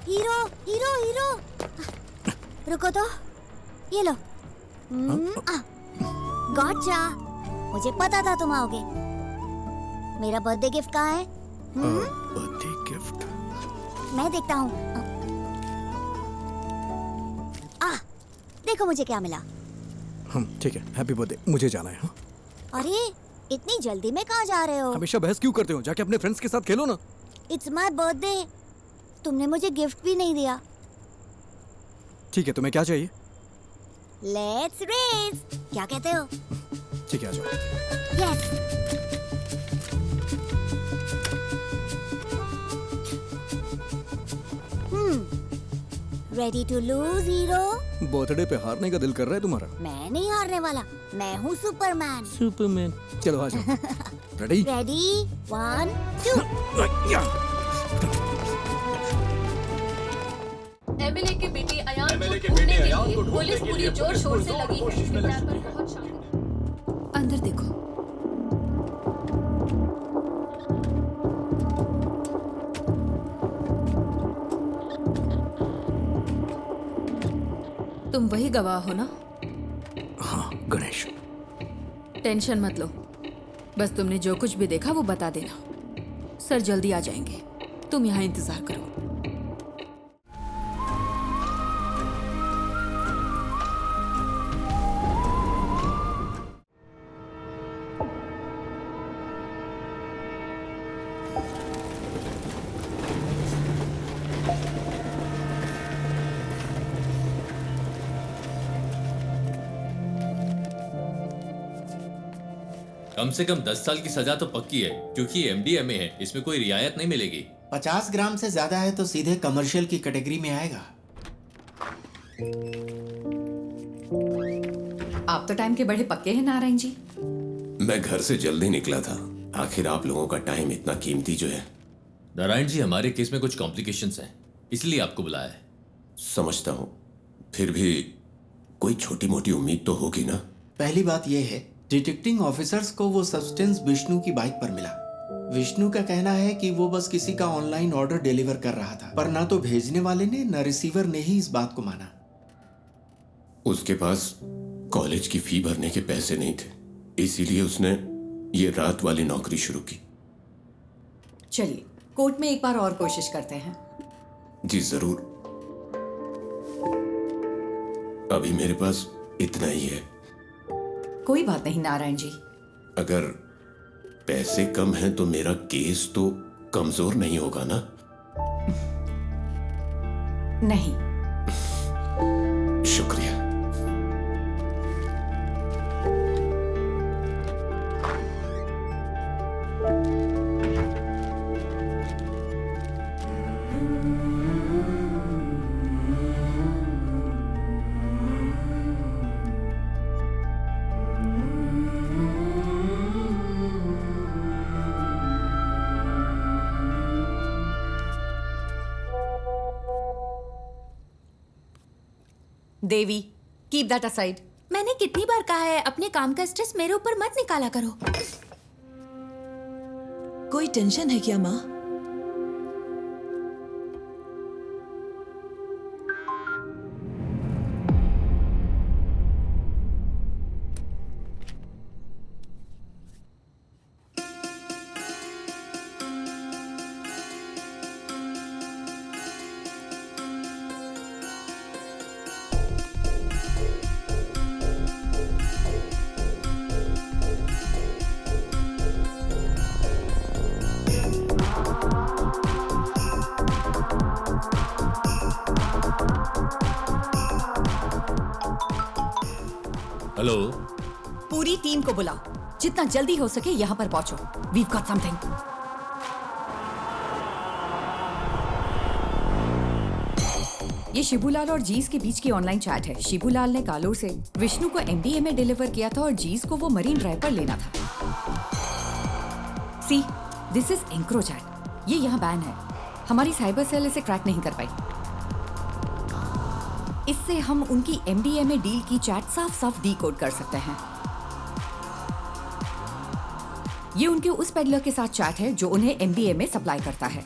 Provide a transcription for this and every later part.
Hero hero hero. रुको तो, ये लो। गॉटचा, मुझे पता था तुम आओगे। मेरा बर्थडे गिफ्ट कहाँ है? Birthday gift? मैं देखता हूँ। देखो मुझे क्या मिला। ठीक है, हैप्पी बर्थडे। मुझे जाना है। हाँ? अरे इतनी जल्दी में कहाँ जा रहे हो? हमेशा बहस क्यों करते हो? जाके अपने फ्रेंड्स के साथ खेलो ना। इट्स माय बर्थडे, तुमने मुझे गिफ्ट भी नहीं दिया। ठीक है, तुम्हें क्या चाहिए? लेट्स रेस, क्या कहते हो? ठीक है, आ जाओ। Yes. Ready to lose hero? Birthday पे हारने का दिल कर रहा है तुम्हारा? मैं नहीं हारने वाला, मैं हूँ सुपरमैन। सुपरमैन। चलो आ जाओ। रेडी? रेडी, 1 2। एमएलए की बेटी अयान को ढूंढने के लिए पुलिस पूरी जोर शोर से लगी है। किडनैपर बहुत शांत। अंदर देखो। तुम वही गवाह हो ना? हाँ, गणेश। टेंशन मत लो, बस तुमने जो कुछ भी देखा वो बता देना। सर जल्दी आ जाएंगे, तुम यहाँ इंतजार करो। कम से कम 10 साल की सजा तो पक्की है, क्योंकि ये एमडीएमए है, इसमें कोई रियायत नहीं मिलेगी। 50 ग्राम से ज्यादा है तो सीधे कमर्शियल की कैटेगरी में आएगा। आप तो टाइम के बड़े पक्के हैं नारायण जी। मैं घर से जल्दी निकला था, आखिर आप लोगों का टाइम इतना कीमती जो है। नारायण जी, हमारे केस में कुछ कॉम्प्लिकेशंस हैं, इसलिए आपको बुलाया है। समझता हूँ, फिर भी कोई छोटी मोटी उम्मीद तो होगी ना। पहली बात यह है, डिटेक्टिंग ऑफिसर्स को वो सब्सटेंस विष्णु की बाइक पर मिला। विष्णु का कहना है कि वो बस किसी का ऑनलाइन ऑर्डर डिलीवर कर रहा था, पर ना तो भेजने वाले ने न रिसीवर ने ही इस बात को माना। उसके पास कॉलेज की फी भरने के पैसे नहीं थे, इसीलिए उसने ये रात वाली नौकरी शुरू की। चलिए कोर्ट में एक बार और कोशिश करते हैं। जी जरूर, अभी मेरे पास इतना ही है। कोई बात नहीं नारायण जी। अगर पैसे कम हैं तो मेरा केस तो कमजोर नहीं होगा ना? नहीं। शुक्रिया। देवी, कीप दैट असाइड। मैंने कितनी बार कहा है अपने काम का स्ट्रेस मेरे ऊपर मत निकाला करो। कोई टेंशन है क्या माँ? हेलो। पूरी टीम को बुलाओ, जितना जल्दी हो सके यहाँ पर पहुंचो। We've got something. ये शिबूलाल और जीस के बीच की ऑनलाइन चैट है। शिबूलाल ने कालोर से विष्णु को एमडीए में डिलीवर किया था और जीस को वो मरीन ड्राइव पर लेना था। सी, दिस इज एंक्रोचैट। ये यहाँ बैन है। हमारी साइबर सेल इसे क्रैक नहीं कर पाई। इससे हम उनकी एमडीए में डील की चैट साफ साफ डीकोड कर सकते हैं। ये उनके उस पेडलर के साथ चैट है जो उन्हें एमडीए में सप्लाई करता है।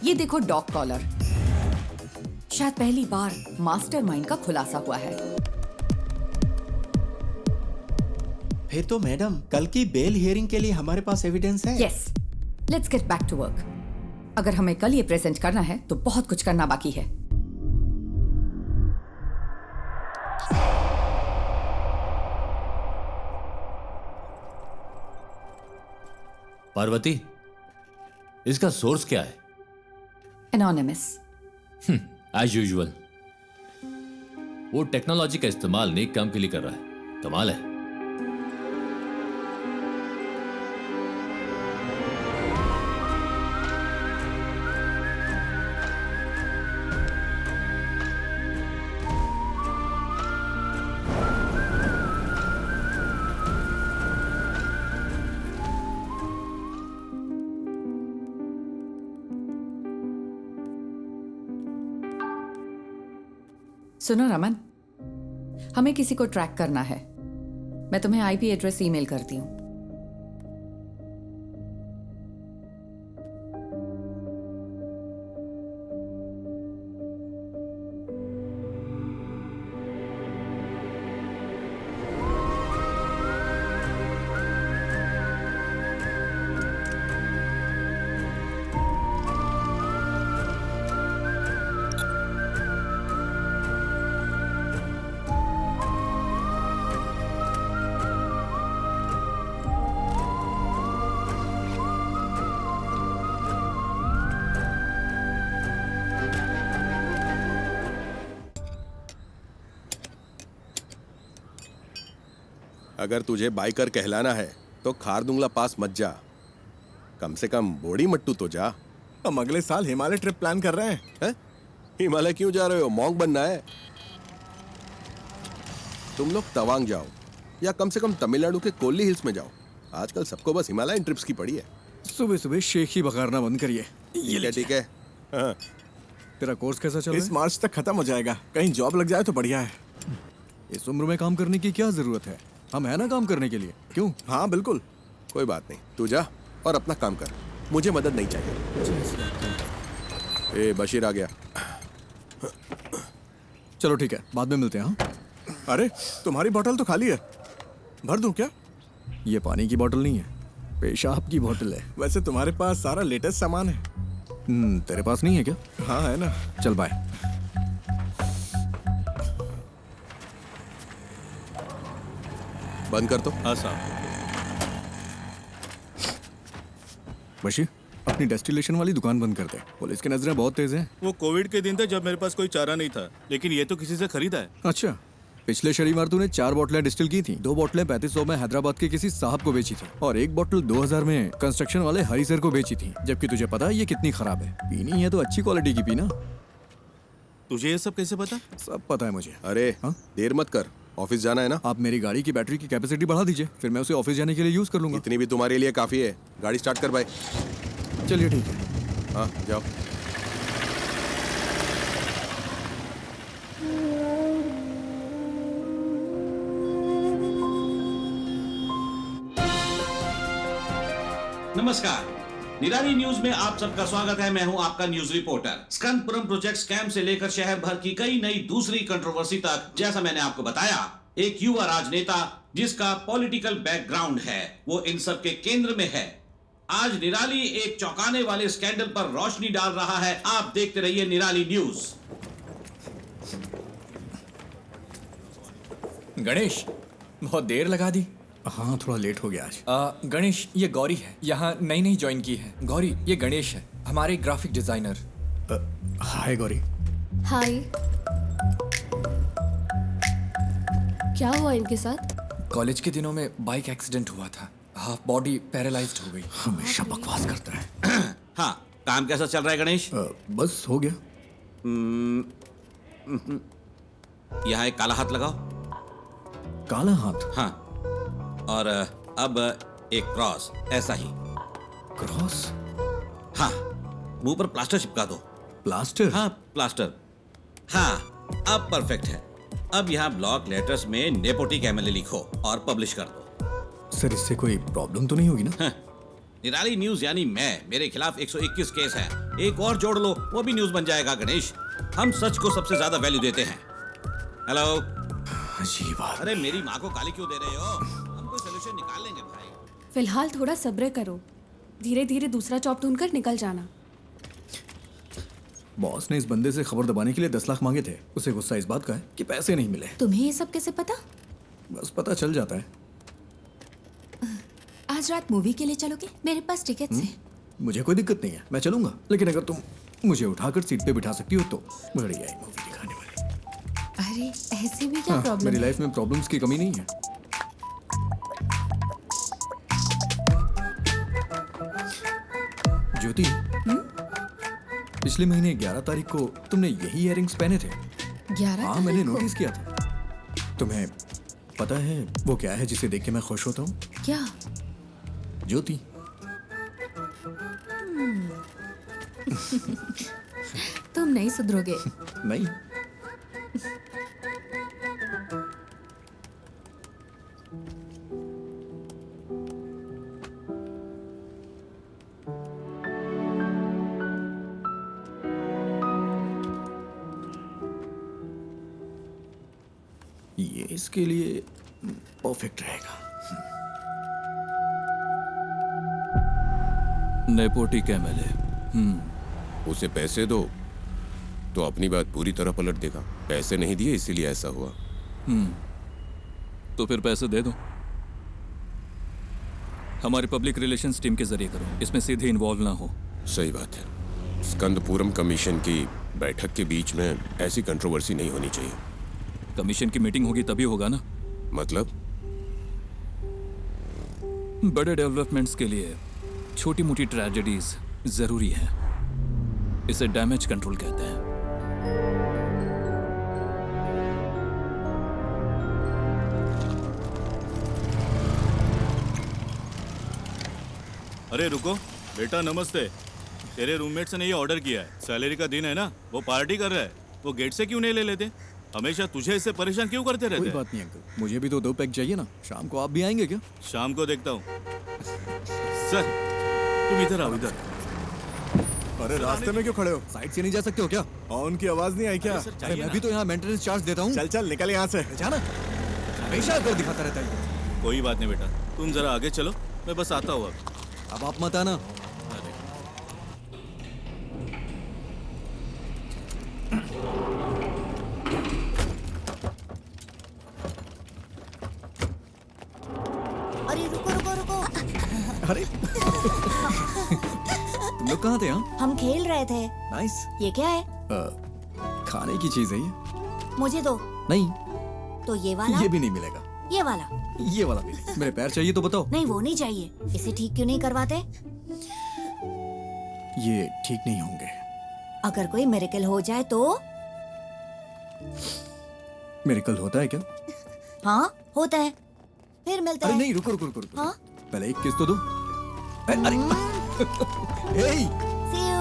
ये देखो डॉग कॉलर। शायद पहली बार मास्टरमाइंड का खुलासा हुआ है। फिर तो मैडम कल की बेल हियरिंग के लिए हमारे पास एविडेंस है। Yes, let's get back to work. अगर हमें कल ये प्रेजेंट करना है तो बहुत कुछ करना बाकी है। पार्वती, इसका सोर्स क्या है? एनोनिमस। As usual. वो टेक्नोलॉजी का इस्तेमाल नेक काम के लिए कर रहा है। कमाल है। सुनो रमन, हमें किसी को ट्रैक करना है। मैं तुम्हें आईपी एड्रेस ईमेल करती हूँ। अगर तुझे बाइकर कहलाना है तो खारदुंगला पास मत जा, कम से कम बोड़ी मट्टू तो जा। हम अगले साल हिमालय ट्रिप प्लान कर रहे हैं। हिमालय क्यों जा रहे हो? मॉन्क बनना है? तुम लोग तवांग जाओ या कम से कम तमिलनाडु के कोल्ली हिल्स में जाओ। आजकल सबको बस हिमालयन ट्रिप्स की पड़ी है। सुबह सुबह शेख ही बघारना बंद करिए। ठीक है। हाँ। तेरा कोर्स कैसा चल रहा है? इस मार्च तक खत्म हो जाएगा। कहीं जॉब लग जाए तो बढ़िया है। इस उम्र में काम करने की क्या जरूरत है? हम है ना काम करने के लिए। क्यों? हाँ बिल्कुल। कोई बात नहीं, तू जा और अपना काम कर, मुझे मदद नहीं चाहिए। ए बशीर आ गया। चलो ठीक है, बाद में मिलते हैं। हाँ? अरे तुम्हारी बोतल तो खाली है, भर दूं क्या? ये पानी की बोतल नहीं है, पेशाब की बोतल है। वैसे तुम्हारे पास सारा लेटेस्ट सामान है। तेरे पास नहीं है क्या? हाँ है ना। चल बाय। बंद कर तो। हाँ साहब। बशीर, अपनी डेस्टिलेशन वाली दुकान बंद कर दे। पुलिस की नजरें बहुत तेज हैं। वो कोविड के दिन थे जब मेरे पास कोई चारा नहीं था, लेकिन ये तो किसी से खरीदा है। अच्छा, पिछले शनिवार तूने 4 बोतलें डिस्टिल की थी। 2 बोतलें 3500 में हैदराबाद के किसी साहब को बेची थी और 1 बोतल 2000 में कंस्ट्रक्शन वाले हरी सर को बेची थी। जबकि तुझे पता है ये कितनी खराब है। पीनी है तो अच्छी क्वालिटी की पीना। तुझे ये सब कैसे पता? सब पता है मुझे। अरे देर मत कर, ऑफिस जाना है ना। आप मेरी गाड़ी की बैटरी की कैपेसिटी बढ़ा दीजिए, फिर मैं उसे ऑफिस जाने के लिए यूज कर लूंगा। इतनी भी तुम्हारे लिए काफी है। गाड़ी स्टार्ट कर भाई। चलिए ठीक है। हाँ जाओ। नमस्कार, निराली न्यूज में आप सबका स्वागत है। मैं हूं आपका न्यूज रिपोर्टर। स्कंदपुरम प्रोजेक्ट स्कैम से लेकर शहर भर की कई नई दूसरी कंट्रोवर्सी तक, जैसा मैंने आपको बताया, एक युवा राजनेता जिसका पॉलिटिकल बैकग्राउंड है, वो इन सब के केंद्र में है। आज निराली एक चौंकाने वाले स्कैंडल पर रोशनी डाल रहा है। आप देखते रहिए निराली न्यूज। गणेश, बहुत देर लगा दी। हाँ, थोड़ा लेट हो गया आज। गणेश, ये गौरी है, यहाँ नई ज्वाइन की है। गौरी, ये गणेश है, हमारे ग्राफिक डिजाइनर। हाय गौरी। हाय। क्या हुआ इनके साथ? कॉलेज के दिनों में बाइक एक्सीडेंट हुआ था, हाफ बॉडी पैरालाइज्ड हो गई। हमेशा बकवास करता है। हाँ, काम कैसा चल रहा है गणेश? बस हो गया। यहाँ एक काला हाथ लगाओ। काला हाथ? हाँ, और अब एक क्रॉस, ऐसा ही। क्रॉस? हाँ, मुंह पर प्लास्टर चिपका दो। प्लास्टर? हाँ, प्लास्टर। हाँ, अब परफेक्ट है। अब यहाँ ब्लॉक लेटर्स में नेपोटिक एमएलए लिखो और पब्लिश कर दो। सर, इससे कोई प्रॉब्लम तो नहीं होगी ना? निराली न्यूज यानी मैं, मेरे खिलाफ 121 केस है। एक और जोड़ लो, वो भी न्यूज बन जाएगा गणेश। हम सच को सबसे ज्यादा वैल्यू देते हैं। हेलो। अजीब बात। अरे मेरी माँ को गाली क्यों दे रहे हो? हम कोई सोल्यूशन निकाल लेंगे भाई। फिलहाल थोड़ा सब्र करो, धीरे धीरे दूसरा जॉब ढूंढकर निकल जाना। बॉस ने इस बंदे से खबर दबाने के लिए 10 लाख मांगे थे। उसे गुस्सा इस बात का है कि पैसे नहीं मिले। तुम्हें ये सब कैसे पता? बस पता चल जाता है। आज रात मूवी के लिए चलोगे? मेरे पास टिकट्स हैं। मुझे कोई दिक्कत नहीं है, मैं चलूंगा, लेकिन अगर तुम मुझे उठाकर सीट पे बिठा सकती हो तो बढ़िया है मूवी दिखाने वाली। अरे ऐसे भी क्या हाँ, प्रॉब्लम मेरी है? लाइफ में प्रॉब्लम्स की कमी नहीं है। ज्योति, पिछले महीने 11 तारीख को तुमने यही इयररिंग्स पहने थे। 11 हाँ, मैंने नोटिस किया था। तुम्हें पता है वो क्या है जिसे देख के मैं खुश होता हूँ? क्या? ज्योति। तुम नहीं सुधरोगे। नहीं। ये इसके लिए परफेक्ट रहेगा। नेपोटिक एमएलए। उसे पैसे दो तो अपनी बात पूरी तरह पलट देगा। पैसे नहीं दिए इसीलिए ऐसा हुआ। तो फिर पैसे दे दो। हमारे पब्लिक रिलेशंस टीम के जरिए करो, इसमें सीधे इन्वॉल्व ना हो। सही बात है। स्कंदपुरम कमीशन की बैठक के बीच में ऐसी कंट्रोवर्सी नहीं होनी चाहिए। कमीशन की मीटिंग होगी तभी होगा ना। मतलब? बड़े डेवलपमेंट्स के लिए छोटी मोटी ट्रेजेडीज जरूरी है। इसे डैमेज कंट्रोल कहते हैं। अरे रुको बेटा, नमस्ते। तेरे रूममेट्स ने ये ऑर्डर किया है। सैलरी का दिन है ना, वो पार्टी कर रहा है। वो गेट से क्यों नहीं ले लेते? हमेशा तुझे इससे परेशान क्यों करते रहते? कोई बात नहीं अंकल, मुझे भी तो 2 पैक चाहिए ना। शाम को आप भी आएंगे क्या? शाम को देखता हूँ। सर तुम इधर आओ, इधर। अरे रास्ते में क्यों खड़े हो? साइड से नहीं जा सकते हो क्या? हॉर्न की आवाज नहीं आई क्या? अरे मैं भी तो यहाँ मेंटेनेंस चार्ज देता हूँ। चल चल निकल यहाँ से। जाना हमेशा कर दिखाता रहता है। कोई बात नहीं बेटा, तुम जरा आगे चलो, मैं बस आता हूँ। अब आप मत आना। अरे रुको रुको रुको। अरे तुम लोग कहाँ थे? हाँ, हम खेल रहे थे। नाइस। ये क्या है? खाने की चीज है ये। मुझे दो। नहीं। तो ये वाला? ये भी नहीं मिलेगा। ये वाला? ये वाला भी नहीं। मेरे पैर चाहिए तो बताओ। नहीं वो नहीं चाहिए। इसे ठीक क्यों नहीं करवाते? ये ठीक नहीं होंगे। अगर कोई मिरेकल हो जाए तो? मिरेकल होता है क्या? हाँ होता है। फिर मिलते अरे हैं। नहीं, रुको रुको रुको। हाँ? पहले एक किस तो दो। अरे हे। See you.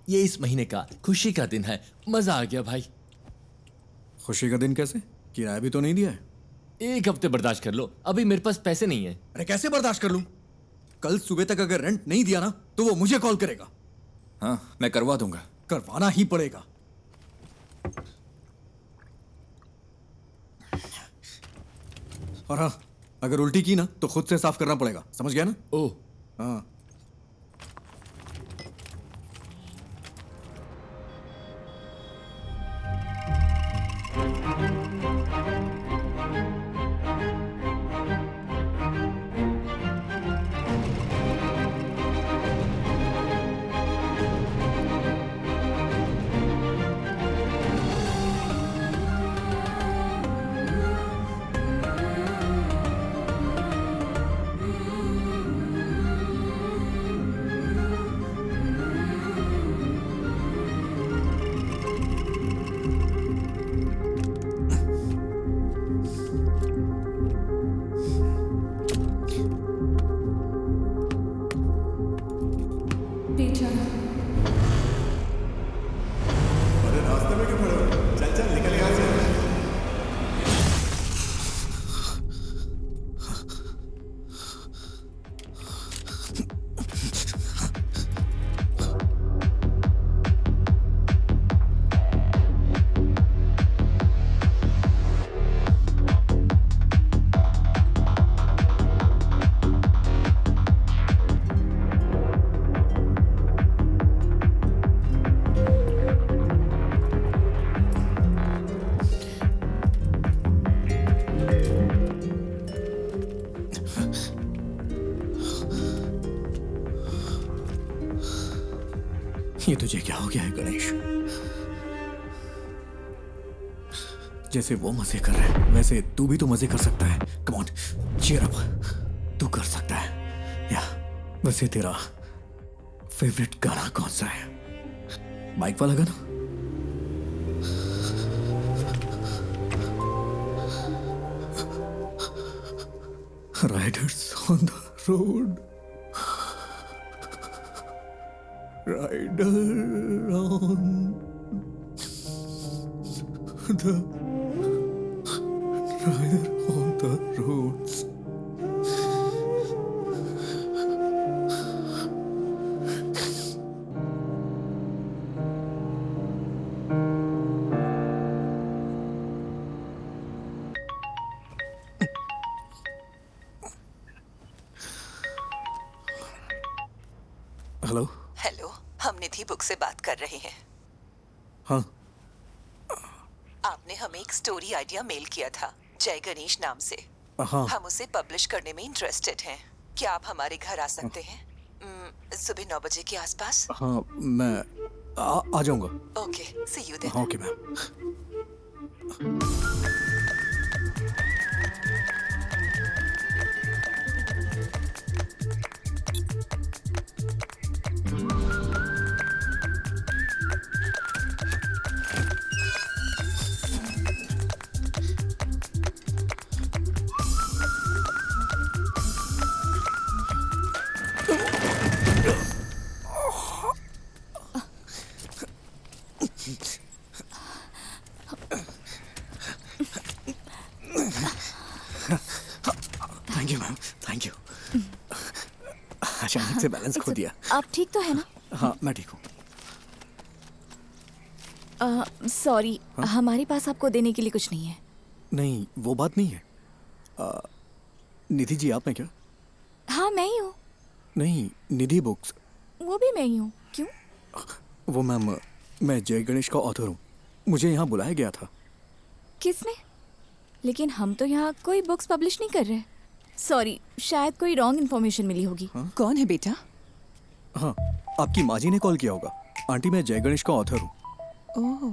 ये इस महीने का खुशी का दिन है। मजा आ गया भाई। खुशी का दिन कैसे? किराया भी तो नहीं दिया है। 1 हफ्ते बर्दाश्त कर लो, अभी मेरे पास पैसे नहीं है। अरे कैसे बर्दाश्त कर लूं? कल सुबह तक अगर रेंट नहीं दिया ना तो वो मुझे कॉल करेगा। हाँ, मैं करवा दूंगा। करवाना ही पड़ेगा। और हाँ, अगर उल्टी की ना तो खुद से साफ करना पड़ेगा, समझ गया ना? ओह हाँ। ये तुझे क्या हो गया है गणेश? जैसे वो मजे कर रहे हैं वैसे तू भी तो मजे कर सकता है। कम ऑन, चीयर अप, तू कर सकता है। या वैसे तेरा फेवरेट गाना कौन सा है? बाइक वाला गाना? Riders on the road, rider on the rider on the roads. Hello. Hello, हम निधि बुक से बात कर रहे हैं। हाँ, आपने हमें एक स्टोरी आइडिया मेल किया था जय गणेश नाम से। हाँ। हम उसे पब्लिश करने में इंटरेस्टेड हैं। क्या आप हमारे घर आ सकते हैं सुबह 9 बजे के आसपास? हाँ, मैं आ जाऊंगा। Okay, see you then. हाँ, okay ma'am. Thank you ma'am, thank you. अचानक से बैलेंस खो दिया। आप ठीक तो है ना? हाँ, मैं ठीक हूँ। सॉरी, हमारे पास आपको देने के लिए कुछ नहीं है। नहीं, वो बात नहीं है। निधि जी आप हैं क्या? हाँ, मैं ही हूँ। नहीं, निधि बुक्स। वो भी मैं ही हूँ। क्यों? वो मैम, मैं जय गणेश का ऑथर हूँ। मुझे यहाँ बुलाया गया था। किसने? लेकिन हम तो यहाँ कोई बुक्स पब्लिश नहीं कर रहे। सॉरी, शायद कोई रॉन्ग इन्फॉर्मेशन मिली होगी। कौन है बेटा? हाँ, आपकी माँ जी ने कॉल किया होगा। आंटी, मैं जय गणेश का ऑथर हूँ। ओह,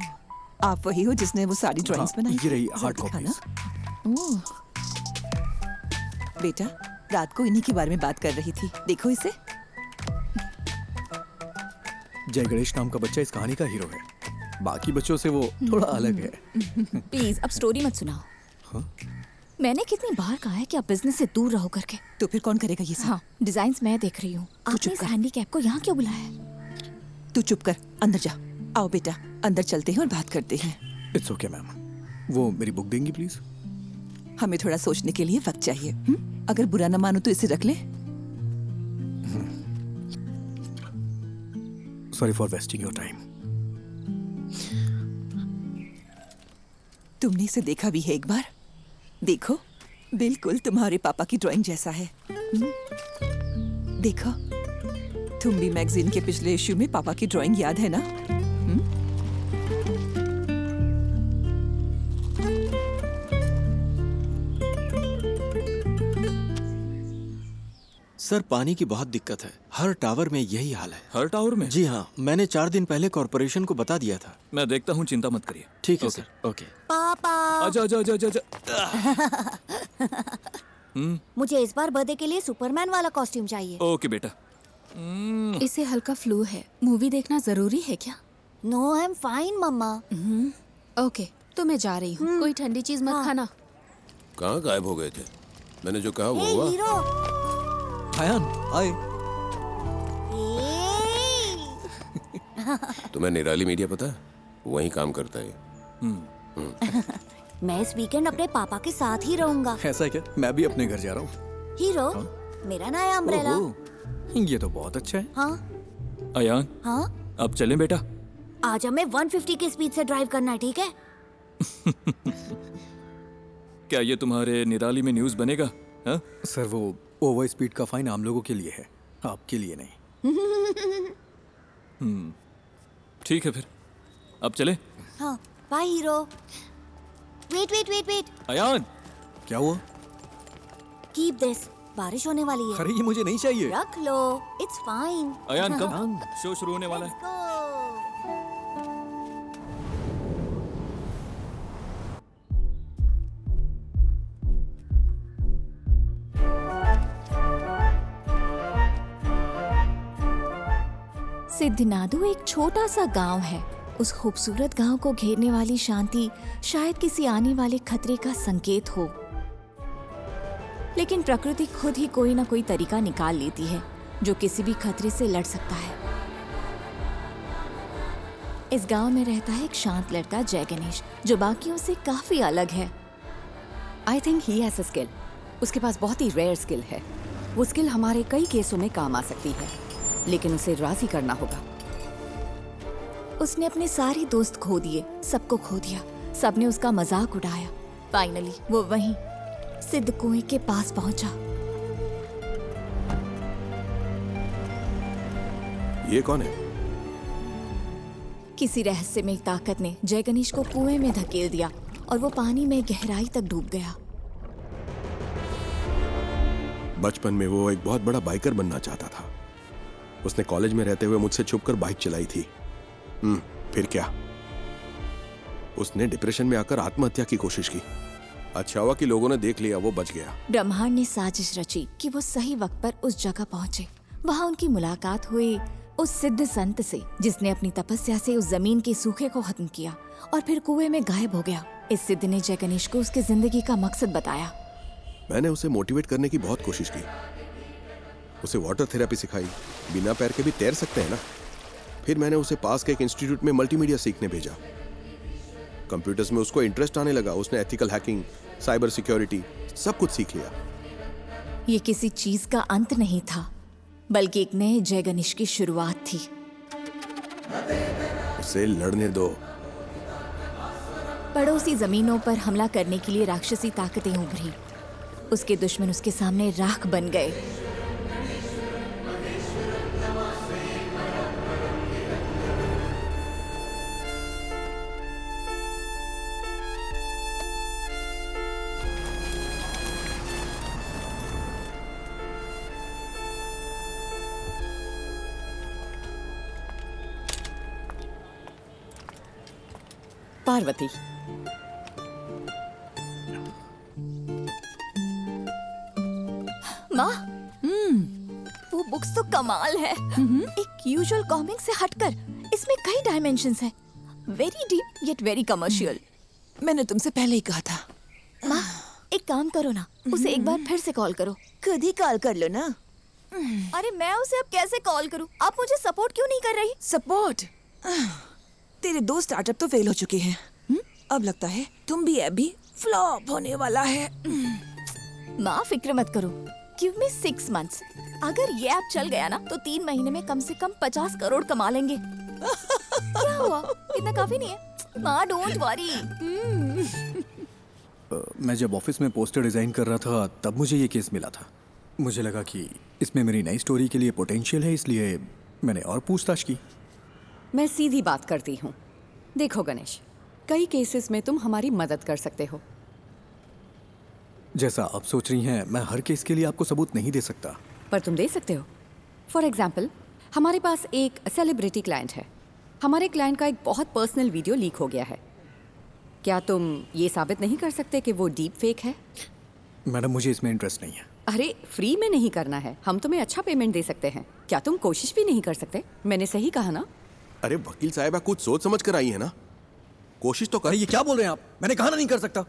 आप वही हो जिसने वो सारी ड्राइंग्स बनाई? ये रही हार्ड जरा कॉपी। दिखाना। ओह, बेटा, रात को इन्हीं के बारे में बात कर रही थी। देखो इसे। जय गणेश नाम का बच्चा इस कहानी का हीरो है। बाकी बच्चों से वो थोड़ा अलग है। प्लीज अब स्टोरी मत सुनाओ। हाँ? मैंने कितनी बार कहा है कि आप बिजनेस से दूर रहो करके। तो फिर कौन करेगा ये सब? हाँ, डिजाइन्स मैं देख रही हूँ। आपने इस हैंडीकैप को यहाँ क्यों बुलाया है? तू चुप कर, अंदर जा। आओ बेटा, अंदर चलते हैं और बात करते हैं। It's okay ma'am. वो मेरी बुक देंगी प्लीज? हमें थोड़ा सोचने के लिए वक्त चाहिए। अगर बुरा न मानो तो इसे रख ले। Sorry for wasting your time. तुमने इसे देखा भी है एक बार? देखो, बिल्कुल तुम्हारे पापा की ड्राइंग जैसा है। देखो, तुम भी मैगजीन के पिछले इश्यू में पापा की ड्राइंग याद है ना? सर, पानी की बहुत दिक्कत है। हर टावर में यही हाल है। हर टावर में? जी हाँ, मैंने 4 दिन पहले कॉर्पोरेशन को बता दिया था। मैं देखता हूँ, चिंता मत करिए। ठीक है ओके। सर। ओके। पापा, आजा आजा आजा आजा आजा। मुझे इस बार बर्थडे के लिए सुपरमैन वाला कॉस्ट्यूम चाहिए। ओके बेटा। इसे हल्का फ्लू है। मूवी देखना जरूरी है क्या? नो, आई एम फाइन मम्मा। ओके, तो मैं जा रही हूँ। कोई ठंडी चीज मत खाना। कहाँ गायब हो गए थे? मैंने जो कहा वो हे हुआ? हीरो। हायान, आए। तुम्हें निराली मीडिया पता है? वहीं काम करता है। मैं इस वीकेंड अपने पापा के साथ ही रहूंगा। ऐसा है क्या? मैं भी अपने घर जा रहा हूँ। हीरो, मेरा नया अम्ब्रेला। ये तो बहुत अच्छा है। हाँ अयान, हाँ, अब चलें बेटा? आज हमें 150 की स्पीड से ड्राइव करना है, ठीक है? क्या ये तुम्हारे निराली में न्यूज़ बनेगा? हाँ? सर, वो ओवर स्पीड का फाइन आम लोगों के लिए है, आपके लिए नहीं। ठीक है फिर, अब चले? हाँ, bye hero. Wait wait wait wait. Ayaan, क्या हुआ? कीप दिस, बारिश होने वाली है। अरे ये मुझे नहीं चाहिए। रख लो, it's fine. Ayaan come, show शुरू होने वाला है। Let's go. सिद्धनादु एक छोटा सा गांव है। उस खूबसूरत गांव को घेरने वाली शांति शायद किसी आने वाले खतरे का संकेत हो, लेकिन प्रकृति खुद ही कोई ना कोई तरीका निकाल लेती है जो किसी भी खतरे से लड़ सकता है। इस गांव में रहता है एक शांत लड़का जय गणेश, जो बाकियों से काफी अलग है। I think he has a skill. उसके पास बहुत ही रेयर स्किल है। वो स्किल हमारे कई केसों में काम आ सकती है, लेकिन उसे राजी करना होगा। उसने अपने सारे दोस्त खो दिए, सबको खो दिया, सबने उसका मजाक उड़ाया। फाइनली वो वहीं सिद्ध कुएं के पास पहुंचा। ये कौन है? किसी रहस्यमय ताकत ने जय गणेश को कुएं में धकेल दिया और वो पानी में गहराई तक डूब गया। बचपन में वो एक बहुत बड़ा बाइकर बनना चाहता था। उसने कॉलेज में रहते हुए मुझसे छुपकर बाइक चलाई थी। फिर क्या? उसने डिप्रेशन में आकर आत्महत्या की कोशिश की। अच्छा हुआ कि लोगों ने देख लिया, वो बच गया। ब्रह्मांड ने साजिश रची कि वो सही वक्त पर उस जगह पहुंचे। वहां उनकी मुलाकात हुई उस सिद्ध संत से, जिसने अपनी तपस्या से उस जमीन के सूखे को खत्म किया और फिर कुएं में गायब हो गया। इस सिद्ध ने जय गणेश को उसकी जिंदगी का मकसद बताया। मैंने उसे मोटिवेट करने की बहुत कोशिश की। उसे वाटर थेरेपी सिखाई। बिना पैर के भी तैर सकते हैं ना। फिर मैंने उसे पास के एक इंस्टीट्यूट में मल्टीमीडिया सीखने भेजा। कंप्यूटर्स में उसको इंटरेस्ट आने लगा। उसने एथिकल हैकिंग, साइबर सिक्योरिटी सब कुछ सीख लिया। ये किसी चीज का अंत नहीं था, बल्कि एक नए जय गणेश की शुरुआत थी। उसे लड़ने दो। पड़ोसी जमीनों पर हमला करने के लिए राक्षसी ताकतें उभरी। उसके दुश्मन उसके सामने राख बन गए। पार्वती, माँ, वो बुक्स तो कमाल है। एक यूजुअल कॉमिक से हटकर इसमें कई डायमेंशंस हैं। Very deep yet very commercial. मैंने तुमसे पहले ही कहा था। माँ, एक काम करो ना, उसे एक बार फिर से कॉल करो। खुद ही कॉल कर लो ना। अरे मैं उसे अब कैसे कॉल करूँ? आप मुझे सपोर्ट क्यों नहीं कर रही? सपोर्ट? तेरे दो स्टार्टअप तो फेल हो चुके हैं। अब लगता है तुम भी अभी फ्लॉप होने वाला है। माँ फिक्र मत करो, गिव मी 6 months। अगर ये ऐप चल गया ना तो 3 महीने में कम से कम 50 करोड़ कमा लेंगे। क्या हुआ? इतना काफी नहीं है? माँ डोंट वरी। मैं जब ऑफिस में पोस्टर डिजाइन कर रहा था तब मुझे ये केस मिला था। मुझे लगा कि इसमें मेरी नई स्टोरी के लिए पोटेंशियल है, इसलिए मैंने और पूछताछ की। मैं सीधी बात करती हूँ। देखो गणेश, कई केसेस में तुम हमारी मदद कर सकते हो। जैसा आप सोच रही हैं, मैं हर केस के लिए आपको सबूत नहीं दे सकता। पर तुम दे सकते हो। फॉर एग्जाम्पल, हमारे पास एक सेलिब्रिटी क्लाइंट है। हमारे क्लाइंट का एक बहुत पर्सनल वीडियो लीक हो गया है। क्या तुम ये साबित नहीं कर सकते कि वो डीप फेक है? मैडम, मुझे इसमें इंटरेस्ट नहीं है। अरे फ्री में नहीं करना है, हम तुम्हें अच्छा पेमेंट दे सकते हैं। क्या तुम कोशिश भी नहीं कर सकते? मैंने सही कहा ना? अरे वकील साहबा, कुछ सोच समझ कर आई है ना। कोशिश तो कर। ये क्या बोल रहे हैं आप? मैंने कहा ना नहीं कर सकता।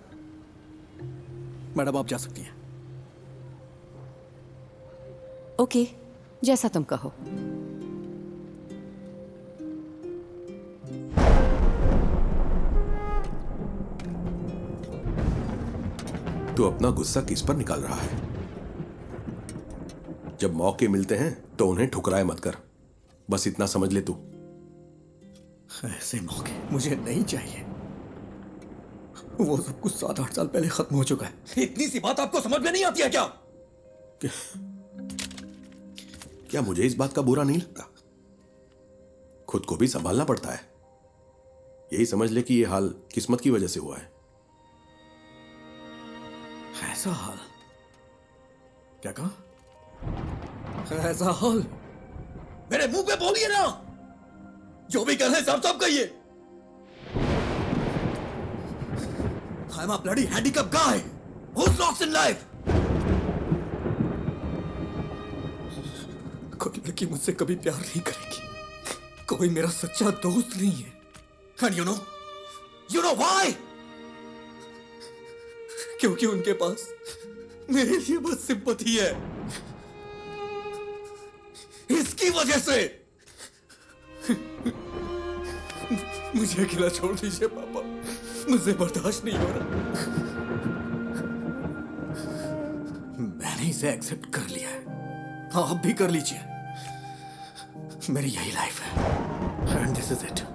मैडम आप जा सकती हैं। ओके, जैसा तुम कहो। तू अपना गुस्सा किस पर निकाल रहा है? जब मौके मिलते हैं तो उन्हें ठुकराए मत कर। बस इतना समझ ले तू। ऐसे मौके मुझे नहीं चाहिए। वो सब कुछ 7-8 साल पहले खत्म हो चुका है। इतनी सी बात आपको समझ में नहीं आती है क्या? क्या मुझे इस बात का बुरा नहीं लगता? खुद को भी संभालना पड़ता है। यही समझ ले कि ये हाल किस्मत की वजह से हुआ है। ऐसा हाल? क्या कहा? ऐसा हाल? मेरे मुंह पे बोलिए ना। जो भी कर रहे साहब साहब कहिए। I'm a bloody handicapped guy who's lost in life. कोई लड़की मुझसे कभी प्यार नहीं करेगी। कोई मेरा सच्चा दोस्त नहीं है। And you know why? क्योंकि उनके पास मेरे लिए बस सिंपैथी है। इसकी वजह से मुझे अकेला छोड़ दीजिए पापा, मुझे बर्दाश्त नहीं हो रहा। मैंने इसे एक्सेप्ट कर लिया है, हाँ आप भी कर लीजिए। मेरी यही लाइफ है एंड दिस इज इट।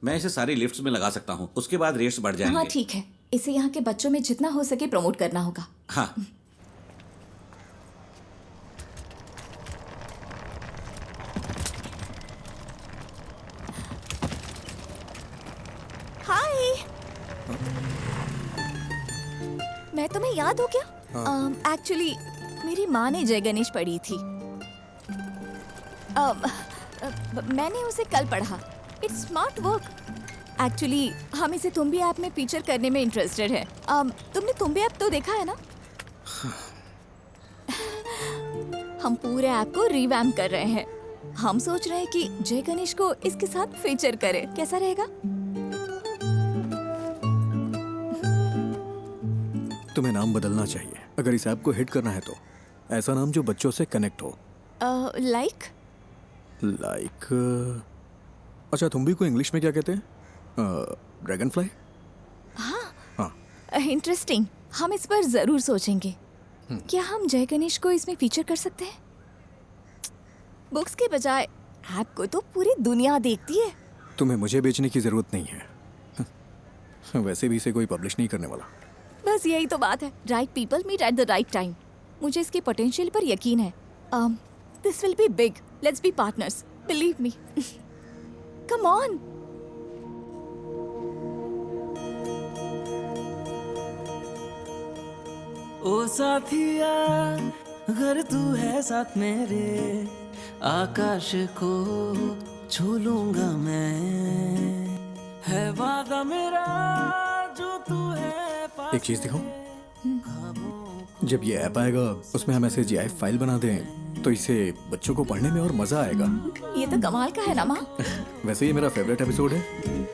मैं इसे सारी लिफ्ट्स में लगा सकता हूँ, उसके बाद रेट्स बढ़ जाएंगे। हाँ ठीक है, इसे यहाँ के बच्चों में जितना हो सके प्रमोट करना होगा। हाँ। हाय, मैं तुम्हें याद हो क्या? एक्चुअली मेरी माँ ने जय गणेश पढ़ी थी। मैंने उसे कल पढ़ा। It's smart work. एक्चुअली हम इसे तुम भी ऐप में फीचर करने में इंटरेस्टेड है। तुमने तुम भी ऐप तो देखा है ना? हम पूरे ऐप को रिवैम्प कर रहे हैं। हम सोच रहे हैं कि जय गणेश को इसके साथ फीचर करें, कैसा रहेगा? तुम्हें नाम बदलना चाहिए अगर इस ऐप को हिट करना है तो। ऐसा नाम जो बच्चों से कनेक्ट हो। लाइक अच्छा तुम भी को इंग्लिश में क्या कहते हैं? Dragon fly? हाँ, इंटरेस्टिंग। हम इस पर जरूर सोचेंगे। क्या हम जय गणेश को इसमें फीचर कर सकते हैं? बुक्स के बजाय ऐप को तो पूरी दुनिया देखती है। तुम्हें मुझे बेचने की जरूरत नहीं है। वैसे भी इसे कोई पब्लिश नहीं करने वाला। बस यही तो बात है। Right people meet at the right time. मुझे इसके पोटेंशियल पर यकीन है। This will be big. Let's be partners, believe me. Come on. ओ साथिया, अगर तू है साथ मेरे, आकाश को छू लूंगा मैं, है वादा मेरा जो तू है पास। एक चीज दिखाऊं? जब ये ऐप आएगा उसमें हम ऐसे GIF फाइल बना दें तो इसे बच्चों को पढ़ने में और मजा आएगा। ये तो कमाल का है ना माँ। वैसे ये मेरा फेवरेट एपिसोड है।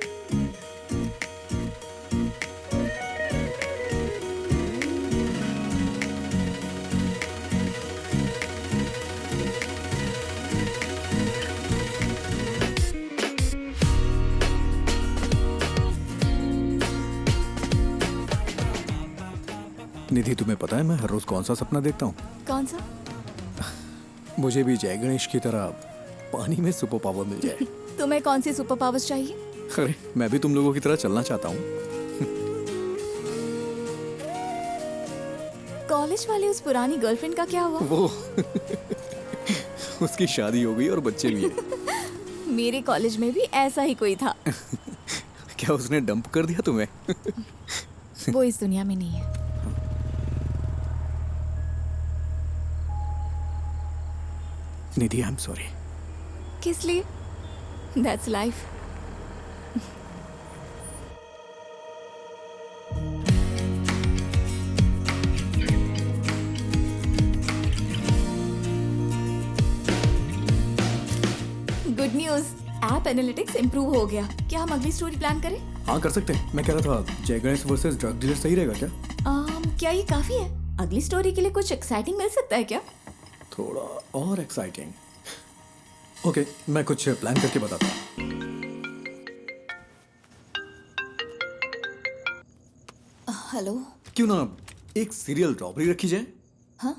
निधि तुम्हें पता है मैं हर रोज कौन सा सपना देखता हूँ? कौन सा? मुझे भी जय गणेश की तरह पानी में सुपर पावर मिल जाए। तुम्हें कौन सी सुपर पावर्स चाहिए? अरे मैं भी तुम लोगों की तरह चलना चाहता हूँ। कॉलेज वाली उस पुरानी गर्लफ्रेंड का क्या हुआ? वो उसकी शादी हो गई और बच्चे भी हैं। मेरे कॉलेज में भी ऐसा ही कोई था। क्या उसने डंप कर दिया तुम्हें? वो इस दुनिया में नहीं है। निधि आई एम सॉरी। किस लिए? That's life. Good news, app analytics improve हो गया। क्या हम अगली स्टोरी प्लान करें? हाँ कर सकते हैं। मैं कह रहा था जय गणेश वर्सेस ड्रग डीलर सही रहेगा क्या? क्या ये काफी है? अगली स्टोरी के लिए कुछ एक्साइटिंग मिल सकता है क्या? थोड़ा और एक्साइटिंग। ओके, मैं कुछ प्लान करके बताता हूँ। हेलो। क्यों ना एक सीरियल रॉबरी रखी जाए? हाँ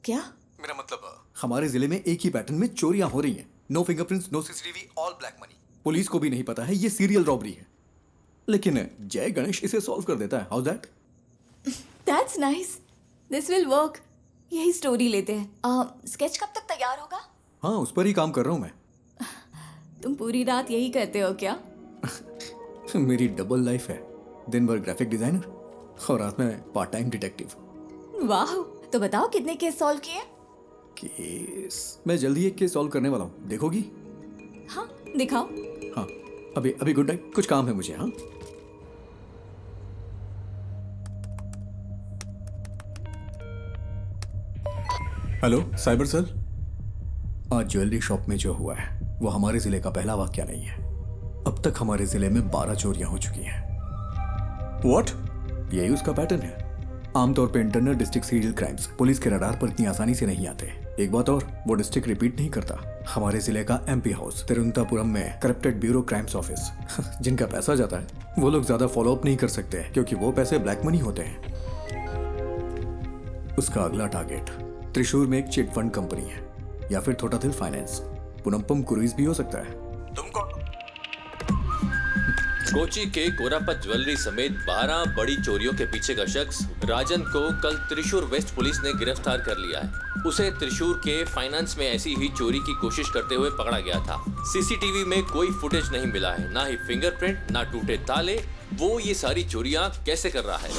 क्या? मेरा मतलब हमारे जिले में एक ही पैटर्न में चोरियां हो रही हैं। No fingerprints, no CCTV, all black money. Police को भी नहीं पता है ये सीरियल रॉबरी है, लेकिन जय गणेश इसे सॉल्व कर देता है। How that? That's nice, this will work. यही स्टोरी लेते हैं। स्केच कब तक तैयार होगा? हाँ उस पर ही काम कर रहा हूँ मैं। तुम पूरी रात यही करते हो क्या? मेरी डबल लाइफ है, दिन भर ग्राफिक डिजाइनर और रात में पार्ट टाइम डिटेक्टिव। वाह, तो बताओ कितने केस सॉल्व किए? केस मैं जल्दी एक केस सॉल्व करने वाला हूँ, देखोगी? हाँ दिखाओ। हाँ अभी अभी गुड नाइट, कुछ काम है मुझे। हाँ हेलो साइबर सेल। आज ज्वेलरी शॉप में जो हुआ है वो हमारे जिले का पहला वाकया नहीं है। अब तक हमारे जिले में 12 चोरियां हो चुकी हैं। व्हाट? यही उसका पैटर्न है। आमतौर पे internal district serial crimes police के रडार पर इतनी आसानी से नहीं आते। एक बात और, वो डिस्ट्रिक्ट रिपीट नहीं करता। हमारे जिले का एमपी हाउस तिरुवनंतपुरम में करप्टेड ब्यूरो क्राइम्स ऑफिस जिनका पैसा जाता है वो लोग ज्यादा फॉलो अप नहीं कर सकते क्योंकि वो पैसे ब्लैक मनी होते हैं। उसका अगला टारगेट त्रिशूर में एक चिट फंड कंपनी है या फिर थोटाथिल फाइनेंस, पुनम्पम क्रूइज भी हो सकता है। कोची के कोरापत ज्वेलरी समेत 12 बड़ी चोरियों के पीछे का शख्स राजन को कल त्रिशूर वेस्ट पुलिस ने गिरफ्तार कर लिया है। उसे त्रिशूर के फाइनेंस में ऐसी ही चोरी की कोशिश करते हुए पकड़ा गया था। सीसीटीवी में कोई फुटेज नहीं मिला है, ना ही फिंगरप्रिंट, ना टूटे ताले। वो ये सारी चोरियां कैसे कर रहा है,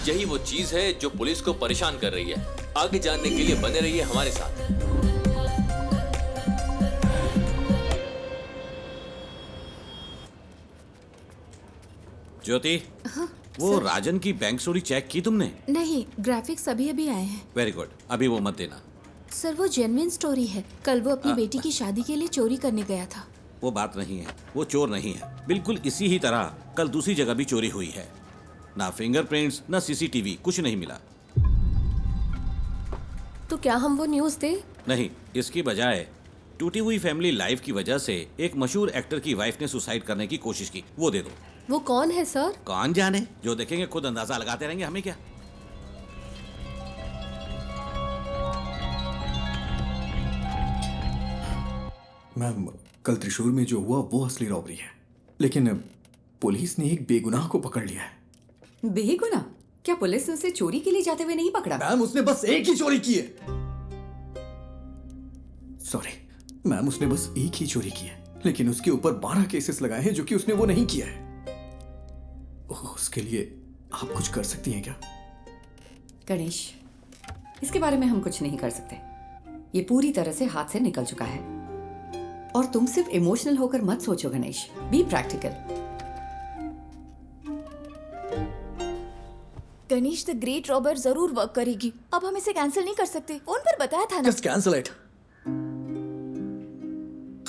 यही वो चीज है जो पुलिस को परेशान कर रही है। आगे जानने के लिए बने रहिए हमारे साथ। ज्योति, हाँ, वो सर। राजन की बैंक चोरी चेक की तुमने? नहीं, ग्राफिक्स अभी अभी आए हैं। वेरी गुड, अभी वो मत देना। सर वो जेन्युइन स्टोरी है। कल वो अपनी बेटी की शादी के लिए चोरी करने गया था। वो बात नहीं है, वो चोर नहीं है। बिल्कुल इसी ही तरह कल दूसरी जगह भी चोरी हुई है। ना फिंगरप्रिंट्स, ना सीसीटीवी, कुछ नहीं मिला। तो क्या हम वो न्यूज़ दे? नहीं, इसकी बजाय टूटी हुई फैमिली लाइफ की वजह से एक मशहूर एक्टर की वाइफ ने सुसाइड करने की कोशिश की, वो दे दो। वो कौन है सर? कौन जाने, जो देखेंगे खुद अंदाजा लगाते रहेंगे, हमें क्या। मैम, कल त्रिशूर में जो हुआ वो असली रॉबरी है, लेकिन पुलिस ने एक बेगुनाह को पकड़ लिया है। बेगुनाह? क्या पुलिस ने उसे चोरी के लिए जाते हुए नहीं पकड़ा? मैम, उसने बस एक ही चोरी की है। सॉरी मैम, उसने बस एक ही चोरी की है, लेकिन उसके ऊपर 12 केसेस लगाए हैं जो कि उसने वो नहीं किया है। उसके लिए आप कुछ कर सकती हैं क्या? गणेश, इसके बारे में हम कुछ नहीं कर सकते। ये पूरी तरह से हाथ से निकल चुका है। और तुम सिर्फ इमोशनल होकर मत सोचो Ganesh, be practical. Ganesh, the great robber जरूर वर्क करेगी। अब हम इसे कैंसिल नहीं कर सकते, फोन पर बताया था ना। Just cancel it.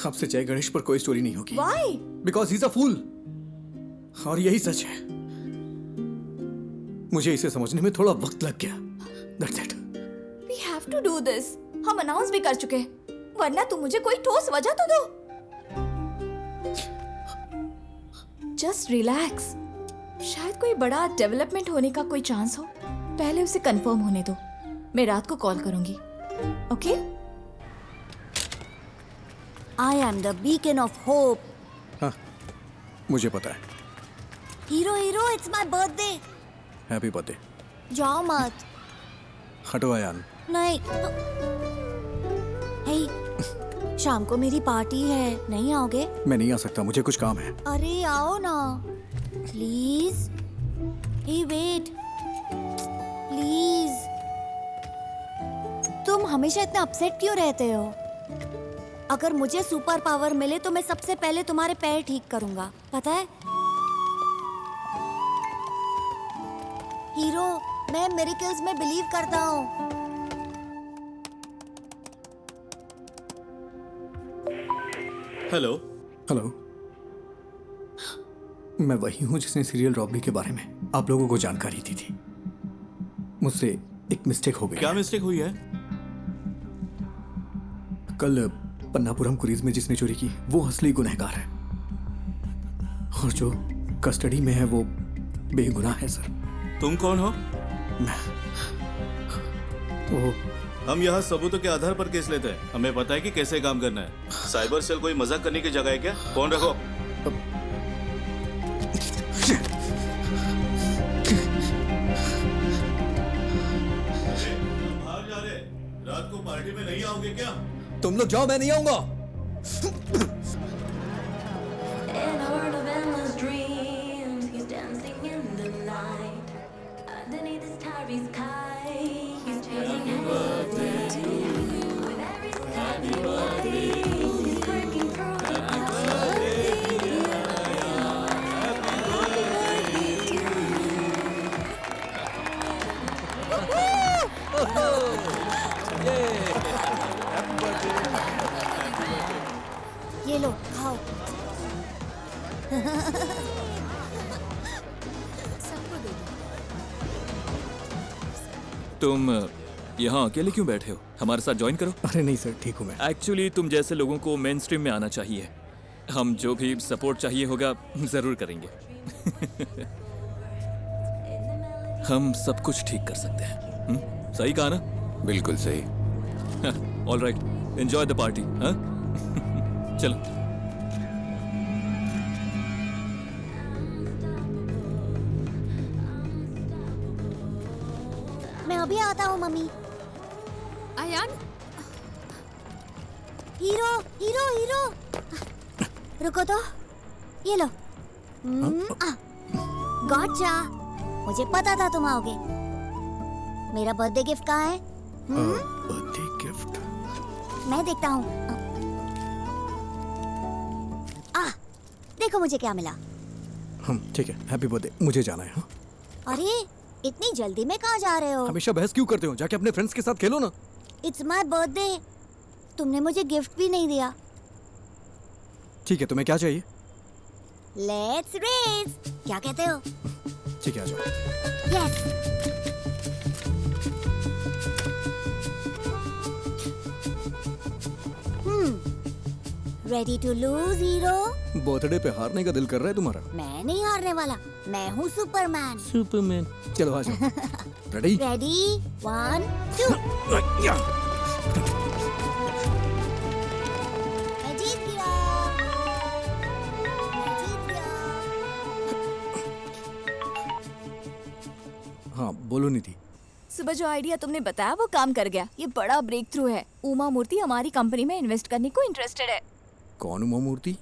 आपसे जय गणेश पर कोई स्टोरी नहीं होगी। Why? Because he is a fool. और यही सच है। मुझे इसे समझने में थोड़ा वक्त लग गया। That's it. We have to do this. हम अनाउंस भी कर चुके हैं, वरना तुम मुझे कोई ठोस वजह तो दो। Just relax. शायद कोई बड़ा डेवलपमेंट होने का कोई चांस हो। पहले उसे कंफर्म होने दो। मैं रात को कॉल करूंगी। Okay? I am the beacon of hope. हाँ, मुझे पता है। Hero hero, it's my birthday. Happy birthday. जाओ मत। हटो अयान। नहीं। हे, शाम को मेरी पार्टी है, नहीं आओगे? मैं नहीं आ सकता, मुझे कुछ काम है। अरे आओ ना, प्लीज। Hey wait, please. तुम हमेशा इतना अपसेट क्यों रहते हो? अगर मुझे सुपर पावर मिले तो मैं सबसे पहले तुम्हारे पैर ठीक करूंगा, पता है? हीरो, मैं मिरेकल्स में बिलीव करता हूँ। हेलो। हेलो, मैं वही हूँ जिसने सीरियल रॉबरी के बारे में आप लोगों को जानकारी दी थी। मुझसे एक मिस्टेक हो गई। क्या मिस्टेक हुई है? कल पन्नापुरम क्रूइज में जिसने चोरी की वो असली गुनहगार है, और जो कस्टडी में है वो बेगुनाह है सर। तुम कौन हो? वो हम यहाँ सबूतों के आधार पर केस लेते हैं। हमें पता है कि कैसे काम करना है। साइबर सेल कोई मजाक करने की जगह है क्या? फोन रखो। बाहर जा रहे, रात को पार्टी में नहीं आओगे क्या? तुम लोग जाओ, मैं नहीं आऊंगा। Underneath the starry sky, he's chasing happy birthday to you. ये लो खाओ। तुम यहाँ अकेले क्यों बैठे हो? हमारे साथ ज्वाइन करो। अरे नहीं सर, ठीक हूँ मैं। एक्चुअली तुम जैसे लोगों को मेन स्ट्रीम में आना चाहिए। हम जो भी सपोर्ट चाहिए होगा जरूर करेंगे। हम सब कुछ ठीक कर सकते हैं। सही कहा ना? बिल्कुल सही। All right, enjoy the party. हाँ चलो। मैं अभी आता हूँ मम्मी। आयान, हीरो हीरो हीरो, रुको तो, ये लो। गॉटचा, मुझे पता था तुम आओगे। मेरा बर्थडे गिफ्ट कहाँ है? बर्थडे गिफ्ट मैं देखता हूँ। देखो मुझे क्या मिला। ठीक है, हैप्पी बर्थडे। मुझे जाना है। हाँ? अरे इतनी जल्दी में कहाँ जा रहे हो? हमेशा बहस क्यों करते हो? जाके अपने फ्रेंड्स के साथ खेलो ना। It's my birthday. तुमने मुझे गिफ्ट भी नहीं दिया। ठीक है, तुम्हें क्या चाहिए? लेट्स रेस, क्या कहते हो? ठीक है, आ जाओ। Yes. Ready to lose hero? Birthday पे हारने का दिल कर रहा है तुम्हारा? मैं नहीं हारने वाला, मैं हूँ सुपरमैन। सुपरमैन। चलो आ जाओ। रेडी? रेडी, 1 2। मैं जीत गया। मैं जीत गया। हाँ बोलो निधि। सुबह जो आइडिया तुमने बताया वो काम कर गया। ये बड़ा ब्रेक थ्रू है। उमा मूर्ति हमारी कंपनी में इन्वेस्ट करने को इंटरेस्टेड है। कौन उमा मूर्ति?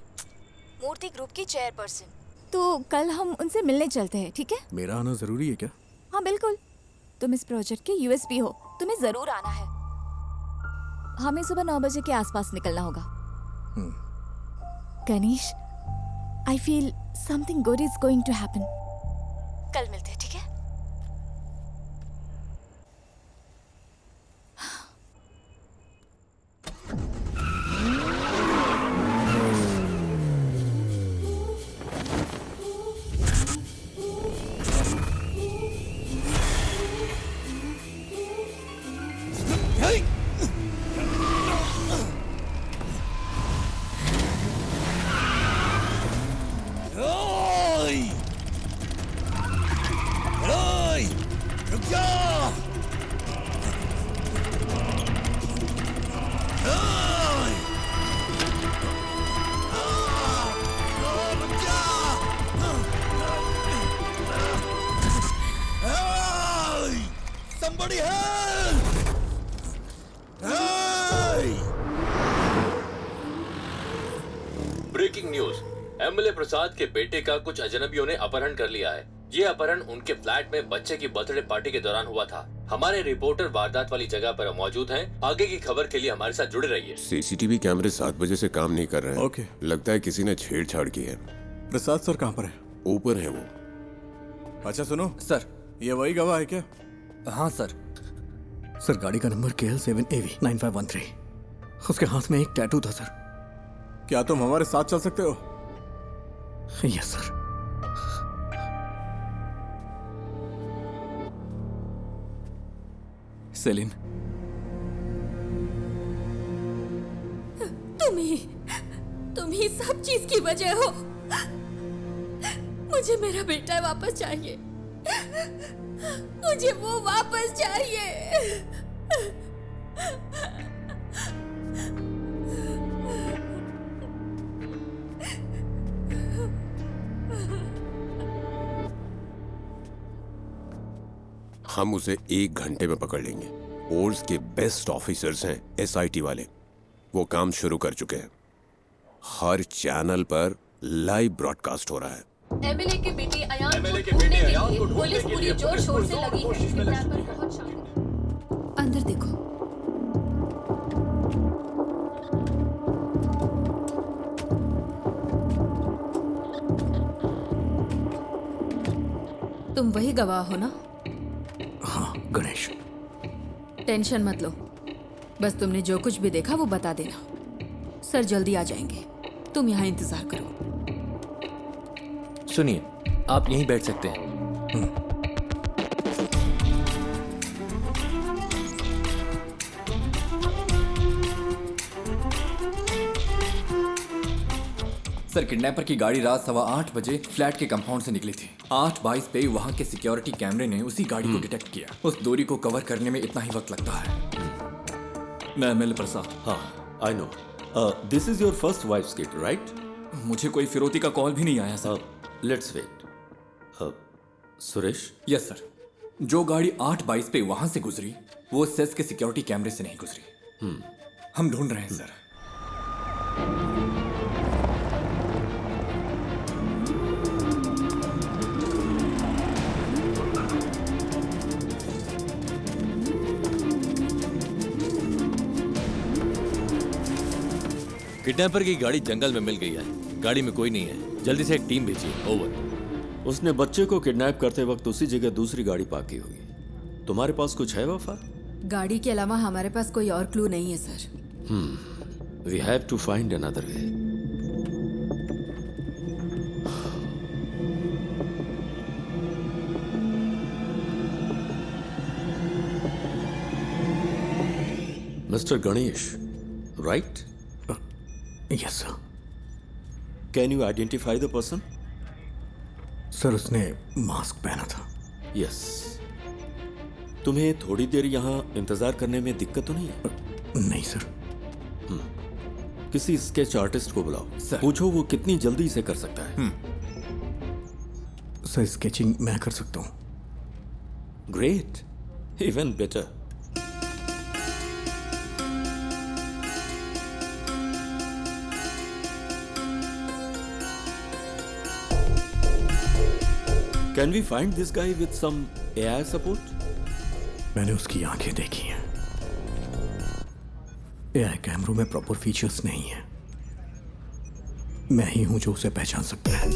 मूर्ति ग्रुप की चेयरपर्सन। तो कल हम उनसे मिलने चलते हैं, ठीक है? मेरा आना जरूरी है क्या? हाँ बिल्कुल। तुम इस प्रोजेक्ट के यूएसपी हो, तुम्हें जरूर आना है। हमें सुबह 9 बजे के आसपास निकलना होगा। Ganesh, I feel something good is going to happen. कल मिलते हैं, ठीक है? Somebody help! Breaking news, MLA Prasad के बेटे का कुछ अजनबियों ने अपहरण कर लिया है। ये अपहरण उनके फ्लैट में बच्चे की बर्थडे पार्टी के दौरान हुआ था। हमारे रिपोर्टर वारदात वाली जगह पर मौजूद हैं। आगे की खबर के लिए हमारे साथ जुड़े रहिए। सीसीटीवी कैमरे 7 बजे से काम नहीं कर रहे हैं। ओके। लगता है किसी ने छेड़छाड़ की है। प्रसाद सर कहाँ पर है? ऊपर है वो। अच्छा सुनो सर, ये वही गवाह है क्या? हाँ सर। सर गाड़ी का नंबर KL7AV9513। उसके हाथ में एक टैटू था सर। क्या तुम हमारे साथ चल सकते हो? Yes sir. सेलिन, तुम ही सब चीज की वजह हो। मुझे मेरा बेटा वापस चाहिए। मुझे वो वापस चाहिए। हम उसे 1 घंटे में पकड़ लेंगे। ओर्स के बेस्ट ऑफिसर्स हैं SIT वाले। वो काम शुरू कर चुके हैं। हर चैनल पर लाइव ब्रॉडकास्ट हो रहा है। एमएलए के बेटे अयान को ढूंढने के लिए पुलिस पूरी जोर शोर से लगी है। अंदर देखो। तुम वही गवाह हो ना? हाँ गणेश। टेंशन मत लो, बस तुमने जो कुछ भी देखा वो बता देना। सर जल्दी आ जाएंगे, तुम यहाँ इंतजार करो। सुनिए, आप यहीं बैठ सकते हैं। सर किडनैपर की गाड़ी रात 8:15 बजे फ्लैट के कंपाउंड से निकली थी। 8:22 पे वहाँ के सिक्योरिटी कैमरे ने उसी गाड़ी को डिटेक्ट किया। उस दूरी को कवर करने में इतना ही वक्त लगता है। मैं एमएल प्रसाद। हाँ, I know. This is your first wife's kid, right? मुझे कोई फिरौती का कॉल भी नहीं आया sir. Let's wait. Suresh? Yes sir. जो गाड़ी 8:22 पे वहाँ से गुजरी वो सेस के सिक्योरिटी कैमरे से नहीं गुजरी। हम ढूंढ रहे हैं सर। किडनैपर की गाड़ी जंगल में मिल गई है। गाड़ी में कोई नहीं है। जल्दी से एक टीम भेजिए। ओवर। उसने बच्चे को किडनैप करते वक्त उसी जगह दूसरी गाड़ी पार्क की होगी। तुम्हारे पास कुछ है वफा? गाड़ी के अलावा हमारे पास कोई और क्लू नहीं है sir. We have to find another way. Mister Ganesh, right? Yes sir. Can you identify the person? Sir उसने मास्क पहना था। यस। तुम्हें थोड़ी देर यहाँ इंतजार करने में दिक्कत तो नहीं है? नहीं सर। किसी स्केच आर्टिस्ट को बुलाओ। पूछो वो कितनी जल्दी इसे कर सकता है। सर स्केचिंग मैं कर सकता हूँ। Great, even better. Can we find this guy with some AI support? मैंने उसकी आंखें देखी हैं। AI कैमरों में प्रॉपर फीचर्स नहीं है। मैं ही हूं जो उसे पहचान सकता है।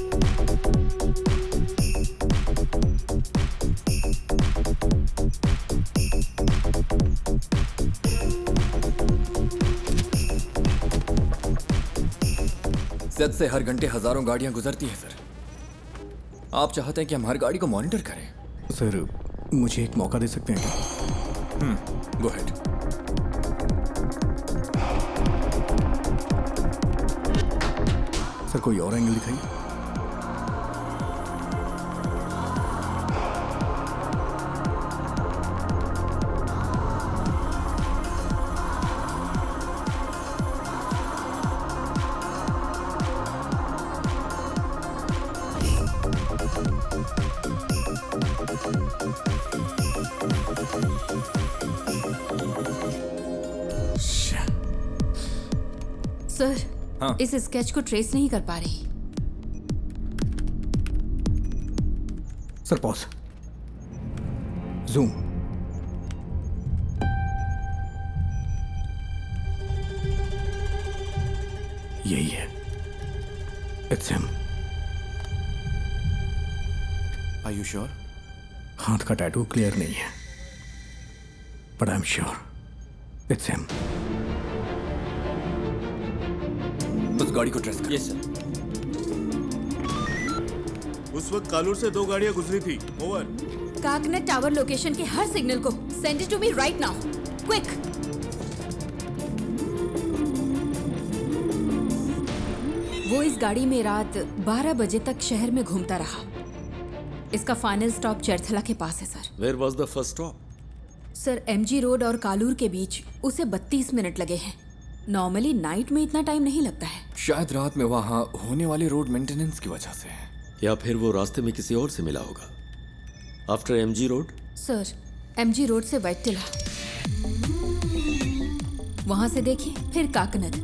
सेट से हर घंटे हजारों गाड़ियां गुजरती हैं सर। आप चाहते हैं कि हम हर गाड़ी को मॉनिटर करें? सर मुझे एक मौका दे सकते हैं क्या? गो हेड। सर कोई और एंगल दिखाइए। सर इस स्केच को ट्रेस नहीं कर पा रही। Sir pause. जूम। यही है। It's him. Are you sure? हाथ का टैटू क्लियर नहीं है, but I am sure it's him. उस गाड़ी को ट्रेस कर। Yes sir. उस वक्त कालूर से 2 गाड़ियां गुजरी थी। ओवर। काकनेट टावर लोकेशन के हर सिग्नल को send it to me right now, quick. वो इस गाड़ी में रात 12 बजे तक शहर में घूमता रहा। इसका फाइनल स्टॉप चरथला के पास है sir. Where was the first stop? Sir MG road और कालूर के बीच उसे 32 मिनट लगे हैं। नॉर्मली नाइट में इतना टाइम नहीं लगता है। शायद रात में वहाँ होने वाले रोड मेंटेनेंस की वजह से है, या फिर वो रास्ते में किसी और से मिला होगा। After MG road? Sir MG road से वैट्टिला, वहां से देखिए, फिर काकनद,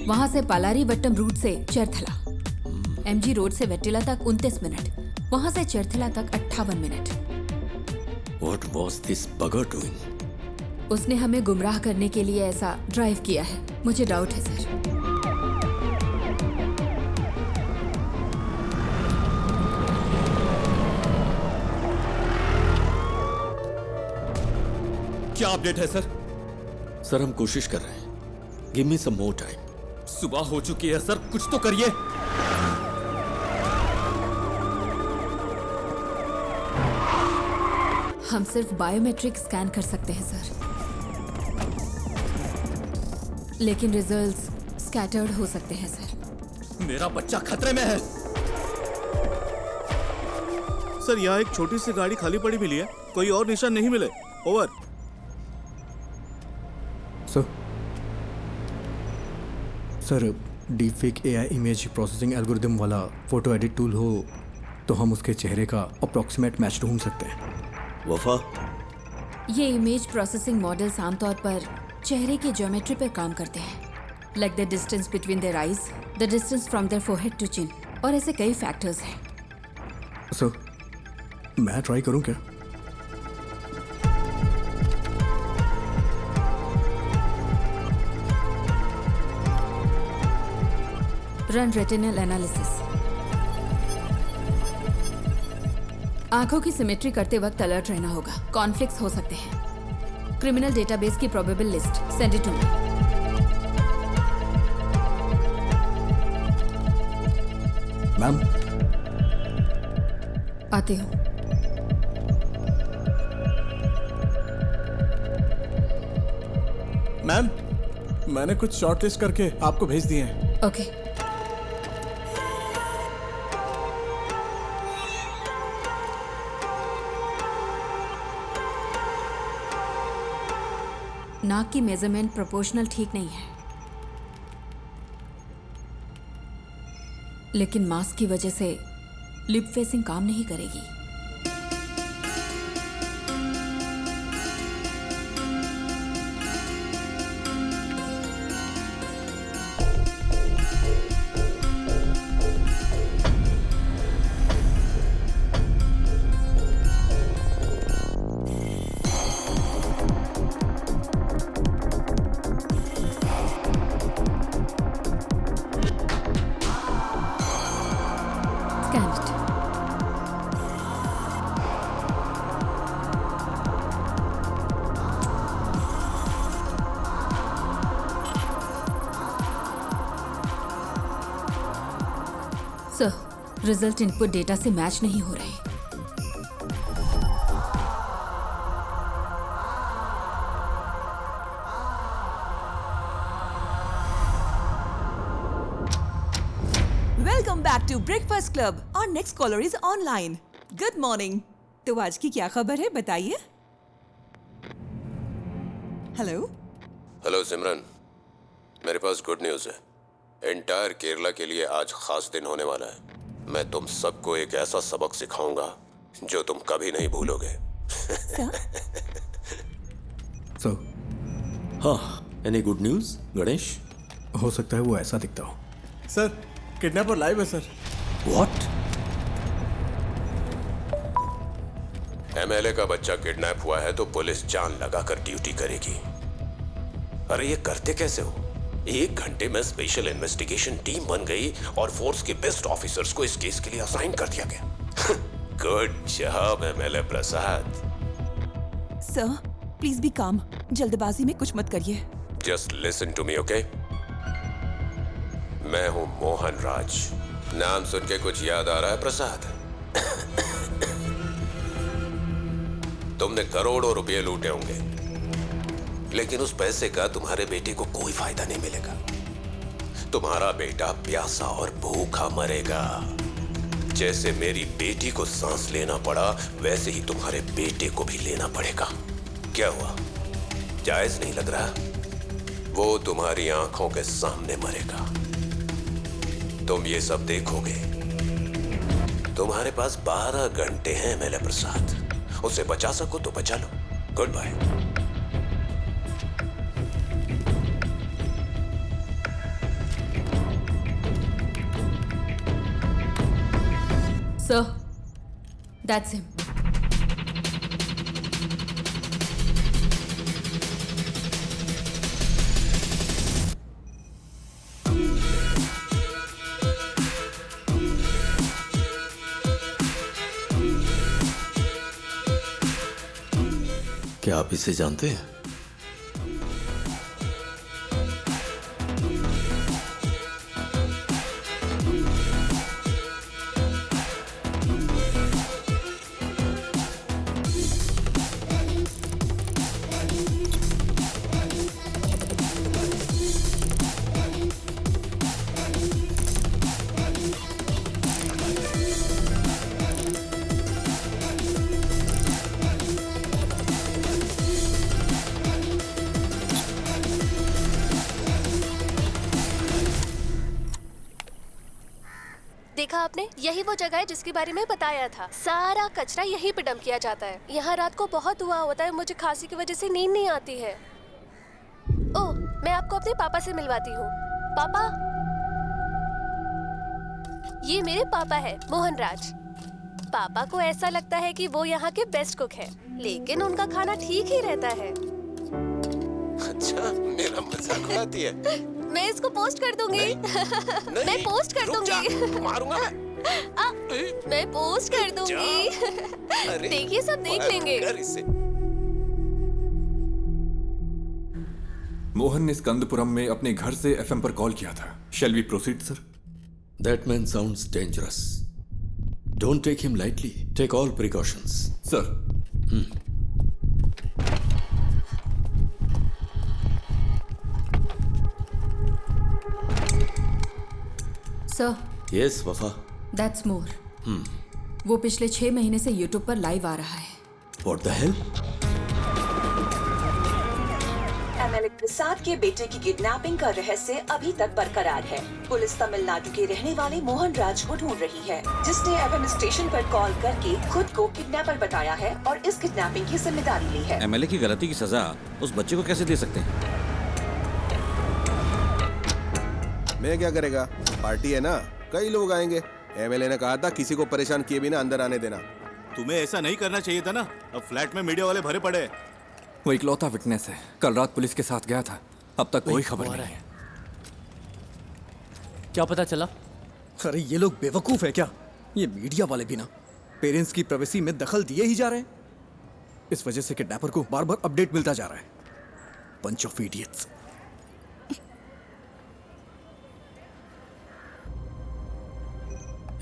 वहां से पालारी वट्टम रूट से चरथला। MG रोड से वैट्टिला तक 29 मिनट, वहां से चरथला तक 58 minute. What was this bugger doing? उसने हमें गुमराह करने के लिए ऐसा ड्राइव किया है। मुझे डाउट है सर। क्या अपडेट है सर? सर हम कोशिश कर रहे हैं। गिव मी सम मोर टाइम। सुबह हो चुकी है सर, कुछ तो करिए। हम सिर्फ बायोमेट्रिक स्कैन कर सकते हैं सर, लेकिन रिजल्ट्स स्कैटर्ड हो सकते हैं सर। मेरा बच्चा खतरे में है। सर यहाँ एक छोटी सी गाड़ी खाली पड़ी मिली है, कोई और निशान नहीं मिले। Over. Sir deepfake AI image processing algorithm वाला फोटो एडिट टूल हो तो हम उसके चेहरे का अप्रॉक्सीमेट मैच ढूंढ सकते हैं। वफा, ये इमेज प्रोसेसिंग मॉडल्स आमतौर पर चेहरे की ज्योमेट्री पर काम करते हैं, like the distance between their eyes, the distance from their forehead to chin, और ऐसे कई फैक्टर्स हैं। सर मैं ट्राई करूं क्या? Run retinal analysis. आंखों की सिमेट्री करते वक्त अलर्ट रहना होगा, कॉन्फ्लिक्ट्स हो सकते हैं। क्रिमिनल डेटाबेस की probable list send it to me. Ma'am आती हूँ। मैम मैंने कुछ शॉर्टलिस्ट करके आपको भेज दिए हैं। ओके। नाक की मेजरमेंट प्रोपोर्शनल ठीक नहीं है, लेकिन मास्क की वजह से लिप फेसिंग काम नहीं करेगी। सर, रिजल्ट इनपुट डेटा से मैच नहीं हो रहे। Welcome back to breakfast club. और next caller is online. Good morning. तो आज की क्या खबर है, बताइए। हेलो। हेलो सिमरन, मेरे पास गुड न्यूज़ है। एंटायर केरला के लिए आज खास दिन होने वाला है। मैं तुम सबको एक ऐसा सबक सिखाऊंगा जो तुम कभी नहीं भूलोगे। सर हाँ, एनी गुड न्यूज़ गणेश? हो सकता है वो ऐसा दिखता हो। सर किडनैपर लाइव है सर। व्हाट? एमएलए का बच्चा किडनैप हुआ है तो पुलिस जान लगाकर ड्यूटी करेगी। अरे ये करते कैसे हो? 1 घंटे में स्पेशल इन्वेस्टिगेशन टीम बन गई और फोर्स के बेस्ट ऑफिसर्स को इस केस के लिए असाइन कर दिया गया। Good job MLA Prasad. Sir please be calm. जल्दबाजी में कुछ मत करिए। Just listen to me, okay? मैं हूं मोहन राज। नाम सुन के कुछ याद आ रहा है प्रसाद? तुमने करोड़ों रुपए लूटे होंगे, लेकिन उस पैसे का तुम्हारे बेटे को कोई फायदा नहीं मिलेगा। तुम्हारा बेटा प्यासा और भूखा मरेगा। जैसे मेरी बेटी को सांस लेना पड़ा, वैसे ही तुम्हारे बेटे को भी लेना पड़ेगा। क्या हुआ, जायज नहीं लग रहा? वो तुम्हारी आंखों के सामने मरेगा, तुम ये सब देखोगे। तुम्हारे पास 12 घंटे हैं एमएलए प्रसाद। उसे बचा सको तो बचा लो। Goodbye. Sir, that's him. क्या आप इसे जानते हैं? देखा आपने, यही वो जगह है जिसके बारे में बताया था। सारा कचरा यहीं पे डंप किया जाता है। यहाँ रात को बहुत धुआं होता है, मुझे खांसी की वजह से नींद नहीं आती है। ओह, मैं आपको अपने पापा से मिलवाती हूँ। पापा, ये मेरे पापा है, मोहन राज। पापा को ऐसा लगता है कि वो यहाँ के बेस्ट कुक है, लेकिन उनका खाना ठीक ही रहता है। अच्छा, मेरा मजाक उड़ाती है। मैं इसको पोस्ट कर दूंगी। मैं पोस्ट कर दूंगी। मारूंगा मैं। मैं पोस्ट कर दूंगी। देखिए, सब देख लेंगे। मोहन ने स्कंदपुरम में अपने घर से एफएम पर कॉल किया था। Shall we proceed sir? That man sounds dangerous. Don't take him lightly. Take all precautions. Sir. Sir. Yes, वफा. That's more. वो पिछले 6 महीने से YouTube पर लाइव आ रहा है। What the hell? MLA Prasad के बेटे की किडनैपिंग का रहस्य अभी तक बरकरार है। पुलिस तमिलनाडु के रहने वाले मोहन राज को ढूंढ रही है, जिसने एफएम स्टेशन पर कॉल करके खुद को किडनैपर बताया है और इस किडनैपिंग की जिम्मेदारी ली है। एमएलए की गलती की सजा उस बच्चे को कैसे दे सकते हैं? मैं क्या करेगा? पार्टी है ना, कई लोग आएंगे। एमएलए ने कहा था किसी को परेशान किए बिना अंदर आने देना। तुम्हें ऐसा नहीं करना चाहिए था ना। अब फ्लैट में मीडिया वाले भरे पड़े। वो इकलौता विटनेस है, कल रात पुलिस के साथ गया था, अब तक कोई खबर नहीं है। क्या पता चला? अरे ये लोग बेवकूफ है क्या? ये मीडिया वाले भी ना पेरेंट्स की प्राइवेसी में दखल दिए ही जा रहे हैं। इस वजह से किडनैपर को बार बार अपडेट मिलता जा रहा है। Bunch of idiots.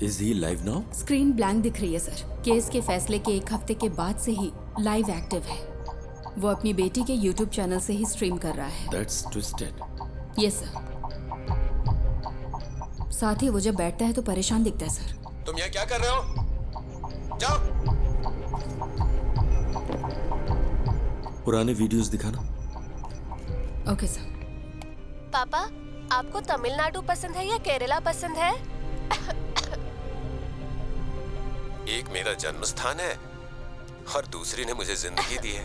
Is he live now? Screen blank दिख रही है सर। केस के फैसले के 1 हफ्ते के बाद से ही लाइव एक्टिव है। वो अपनी बेटी के YouTube चैनल से ही स्ट्रीम कर रहा है। That's twisted. Yes sir. साथ ही वो जब बैठता है तो परेशान दिखता है सर। तुम यहाँ क्या कर रहे हो? जाओ। पुराने वीडियोस दिखाना। Okay sir. पापा, आपको तमिलनाडु पसंद है या केरला पसंद है? एक मेरा जन्म स्थान है और दूसरी ने मुझे जिंदगी दी है।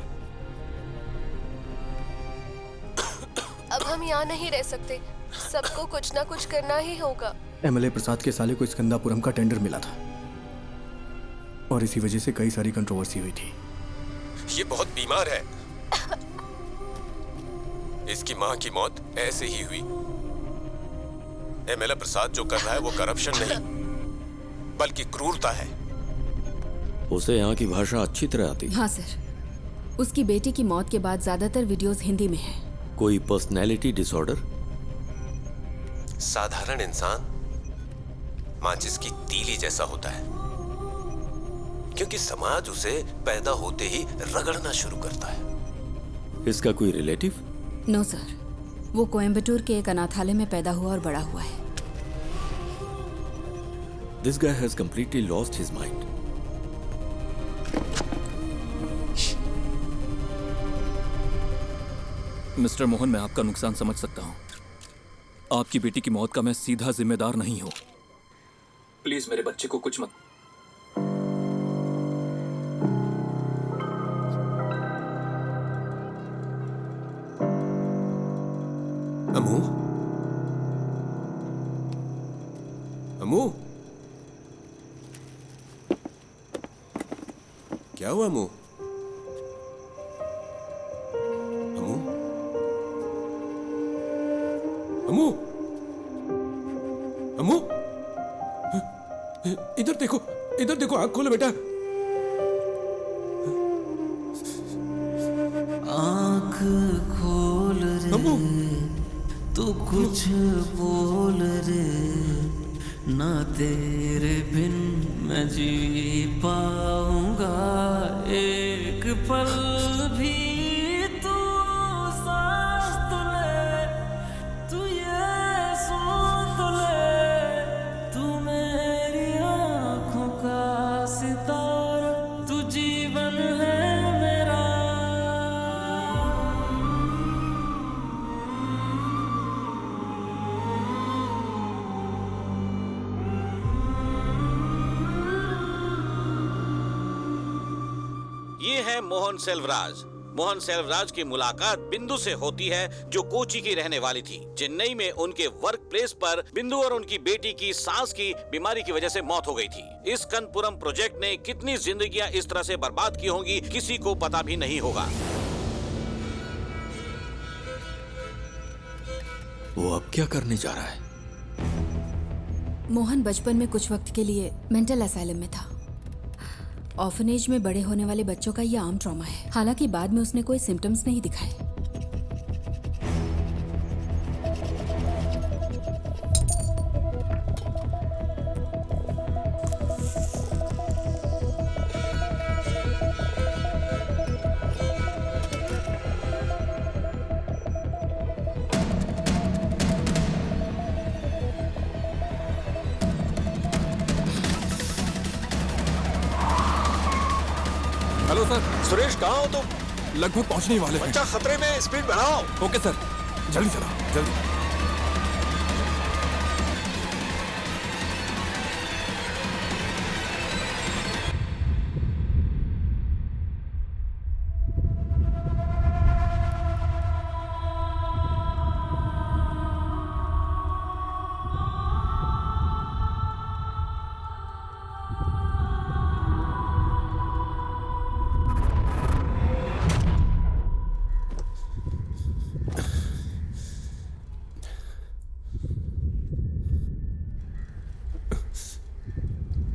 अब हम यहाँ नहीं रह सकते, सबको कुछ ना कुछ करना ही होगा। एमएलए प्रसाद के साले को स्कंदापुरम का टेंडर मिला था और इसी वजह से कई सारी कंट्रोवर्सी हुई थी। ये बहुत बीमार है। इसकी माँ की मौत ऐसे ही हुई। एमएलए प्रसाद जो कर रहा है वो करप्शन नहीं बल्कि क्रूरता है। उसे यहाँ की भाषा अच्छी तरह आती है। हाँ सर। उसकी बेटी की मौत के बाद ज्यादातर वीडियोस हिंदी में हैं। कोई पर्सनैलिटी डिसऑर्डर? साधारण इंसान माचिस की तीली जैसा होता है, क्योंकि समाज उसे पैदा होते ही रगड़ना शुरू करता है। इसका कोई रिलेटिव? नो सर, वो कोयम्बटूर के एक अनाथालय में पैदा हुआ और बड़ा हुआ है। This guy has completely lost his mind. Mister Mohan, मैं आपका नुकसान समझ सकता हूं। आपकी बेटी की मौत का मैं सीधा जिम्मेदार नहीं हूं। प्लीज मेरे बच्चे को कुछ मत। अमू, अमू, क्या हुआ अमू? अमू, अमू, अमू, इधर देखो, आँख खोलो बेटा। कुछ बोल रे, ना तेरे बिन मैं जी पाऊंगा एक पल भी। तू सांस तो ले, तू ये सुन तो ले, तू मेरी आँखों का सितारा, तू जीवन है मेरा। ये है मोहन सेल्वराज। मोहन सेल्वराज की मुलाकात बिंदु से होती है, जो कोची की रहने वाली थी। चेन्नई में उनके वर्क प्लेस पर बिंदु और उनकी बेटी की सांस की बीमारी की वजह से मौत हो गई थी। इस कनपुरम प्रोजेक्ट ने कितनी जिंदगियां इस तरह से बर्बाद की होंगी, किसी को पता भी नहीं होगा। वो अब क्या करने जा रहा है? मोहन बचपन में कुछ वक्त के लिए मेंटल असाइलम में था। ऑर्फनेज में बड़े होने वाले बच्चों का यह आम ट्रॉमा है। हालांकि बाद में उसने कोई सिम्टम्स नहीं दिखाए। Hello sir. सुरेश कहाँ हो तुम? लगभग पहुंचने ही वाले हैं। बच्चा खतरे में, स्पीड बढ़ाओ। ओके सर, जल्दी चलाओ, जल्दी।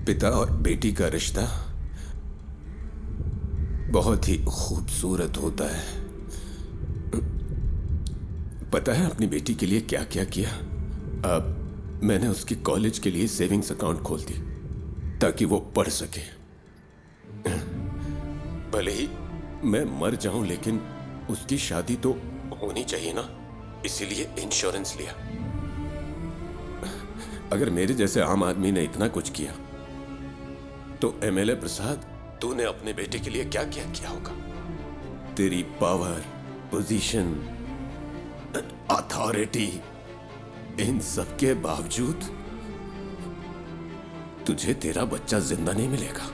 पिता और बेटी का रिश्ता बहुत ही खूबसूरत होता है। पता है अपनी बेटी के लिए क्या क्या किया? अब मैंने उसकी कॉलेज के लिए सेविंग्स अकाउंट खोल दी ताकि वो पढ़ सके। भले ही मैं मर जाऊं, लेकिन उसकी शादी तो होनी चाहिए ना, इसीलिए इंश्योरेंस लिया। अगर मेरे जैसे आम आदमी ने इतना कुछ किया तो एमएलए प्रसाद, तूने अपने बेटे के लिए क्या क्या किया होगा? तेरी पावर, पोजीशन, अथॉरिटी, इन सब के बावजूद तुझे तेरा बच्चा जिंदा नहीं मिलेगा।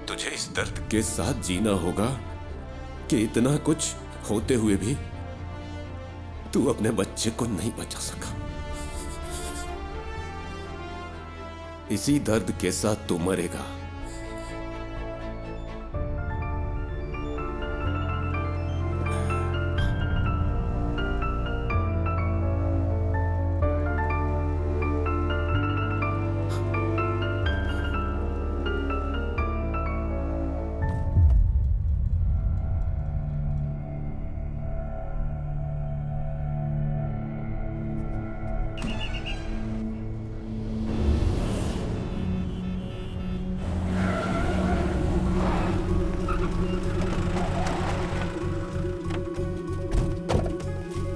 तुझे इस दर्द के साथ जीना होगा कि इतना कुछ होते हुए भी तू अपने बच्चे को नहीं बचा सका। इसी दर्द के साथ तू मरेगा।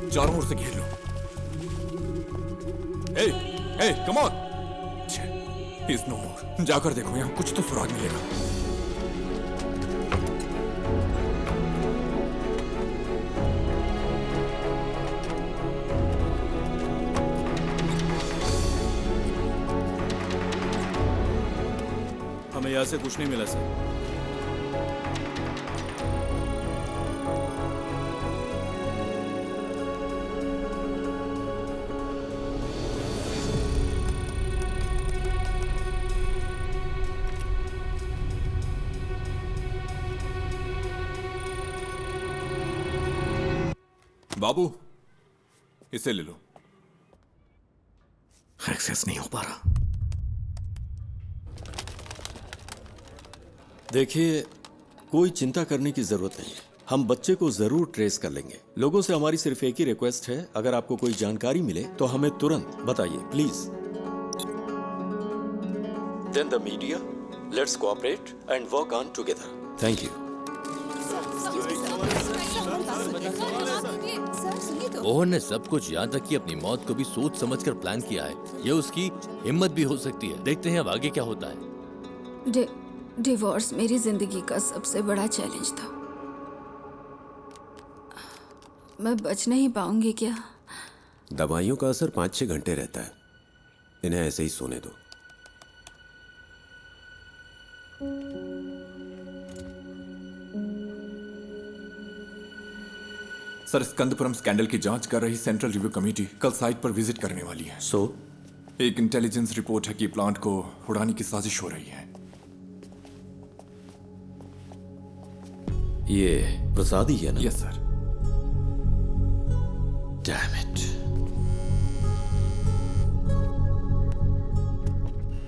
चारों ओर से घेर लो। ए, कम ऑन। इज नो मोर। जाकर देखो, यहाँ कुछ तो सुराग मिलेगा। हमें यहाँ से कुछ नहीं मिला सर। बाबू, इसे ले लो। एक्सेस नहीं हो पा रहा। देखिए, कोई चिंता करने की जरूरत नहीं है। हम बच्चे को जरूर ट्रेस कर लेंगे। लोगों से हमारी सिर्फ एक ही रिक्वेस्ट है, अगर आपको कोई जानकारी मिले तो हमें तुरंत बताइए please. Then the media, let's cooperate and work on together. Thank you. Mohan ने सब कुछ यहाँ तक कि अपनी मौत को भी सोच समझकर प्लान किया है। ये उसकी हिम्मत भी हो सकती है। देखते हैं अब आगे क्या होता है। डिवोर्स मेरी जिंदगी का सबसे बड़ा चैलेंज था। मैं बच नहीं पाऊंगी क्या? दवाइयों का असर 5-6 घंटे रहता है, इन्हें ऐसे ही सोने दो। सर, स्कंदपुरम स्कैंडल की जांच कर रही सेंट्रल रिव्यू कमेटी कल साइट पर विजिट करने वाली है। एक इंटेलिजेंस रिपोर्ट है कि प्लांट को उड़ाने की साजिश हो रही है। ये प्रसाद ही है ना? Yes sir. Damn it.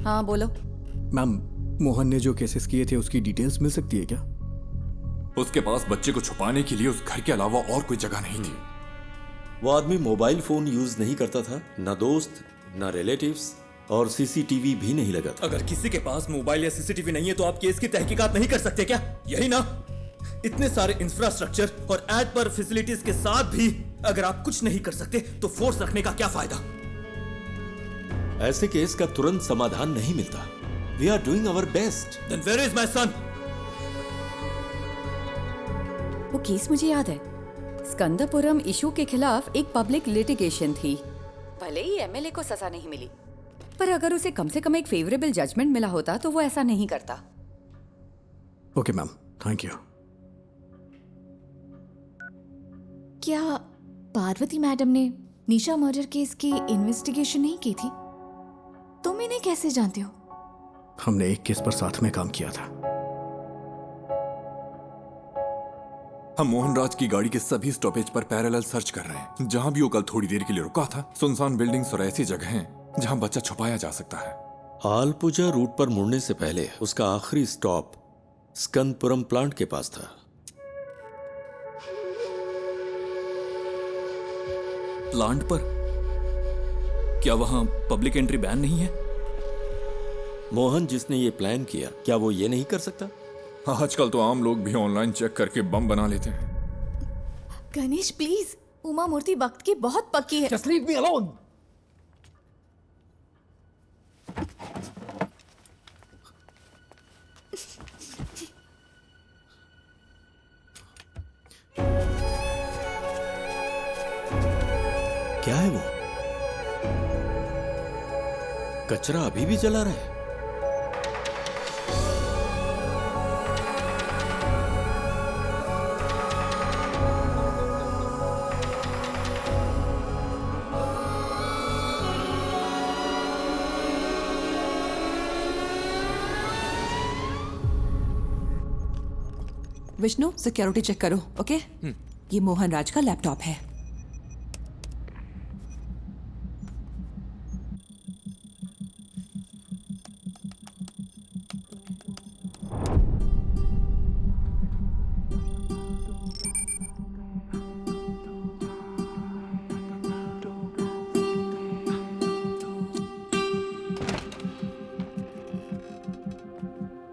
हाँ बोलो। मैम, मोहन ने जो केसेस किए थे उसकी डिटेल्स मिल सकती है क्या? उसके पास बच्चे को छुपाने के लिए उस घर के अलावा और कोई जगह नहीं थी। वो आदमी मोबाइल फोन यूज नहीं करता था, ना दोस्त ना रिलेटिव्स, और सीसीटीवी भी नहीं लगा था। अगर किसी के पास मोबाइल या सीसीटीवी नहीं है तो आप केस की तहकीकात नहीं कर सकते क्या? यही ना? इतने सारे इंफ्रास्ट्रक्चर और एड पर फैसिलिटीज के साथ भी अगर आप कुछ नहीं कर सकते तो फोर्स रखने का क्या फायदा? ऐसे केस का तुरंत समाधान नहीं मिलता। We are doing our best. Then where is my son? वो केस मुझे याद है। स्कंदपुरम इशू के खिलाफ एक पब्लिक लिटिगेशन थी। भले ही एमएलए को सजा नहीं मिली, पर अगर उसे कम से कम एक फेवरेबल जजमेंट मिला होता तो वो ऐसा नहीं करता। Okay ma'am, thank you. क्या पार्वती मैडम ने निशा मर्डर केस की इन्वेस्टिगेशन नहीं की थी? तुम इन्हें कैसे जानते हो? हमने एक केस पर साथ में काम किया था। हम मोहनराज की गाड़ी के सभी स्टॉपेज पर पैरेलल सर्च कर रहे हैं। जहां भी वो कल थोड़ी देर के लिए रुका था, सुनसान बिल्डिंग्स और ऐसी जगह हैं जहां बच्चा छुपाया जा सकता है। आलपुजा रूट पर मुड़ने से पहले उसका आखिरी स्टॉप स्कंदपुरम प्लांट के पास था। प्लांट पर? क्या वहां पब्लिक एंट्री बैन नहीं है? मोहन जिसने ये प्लान किया, क्या वो ये नहीं कर सकता? आजकल तो आम लोग भी ऑनलाइन चेक करके बम बना लेते हैं। गणेश प्लीज, उमा मूर्ति वक्त की बहुत पक्की है। Just leave me alone. क्या है वो? कचरा अभी भी जला रहा है। विष्णु, सिक्योरिटी चेक करो, ओके? ये मोहन राज का लैपटॉप है।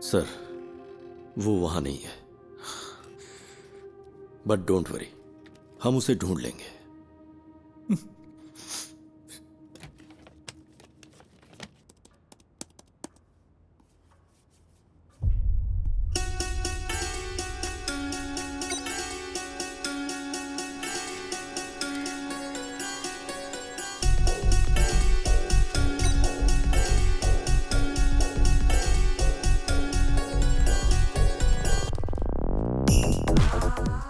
सर, वो वहां नहीं है, बट डोंट वरी, हम उसे ढूंढ लेंगे।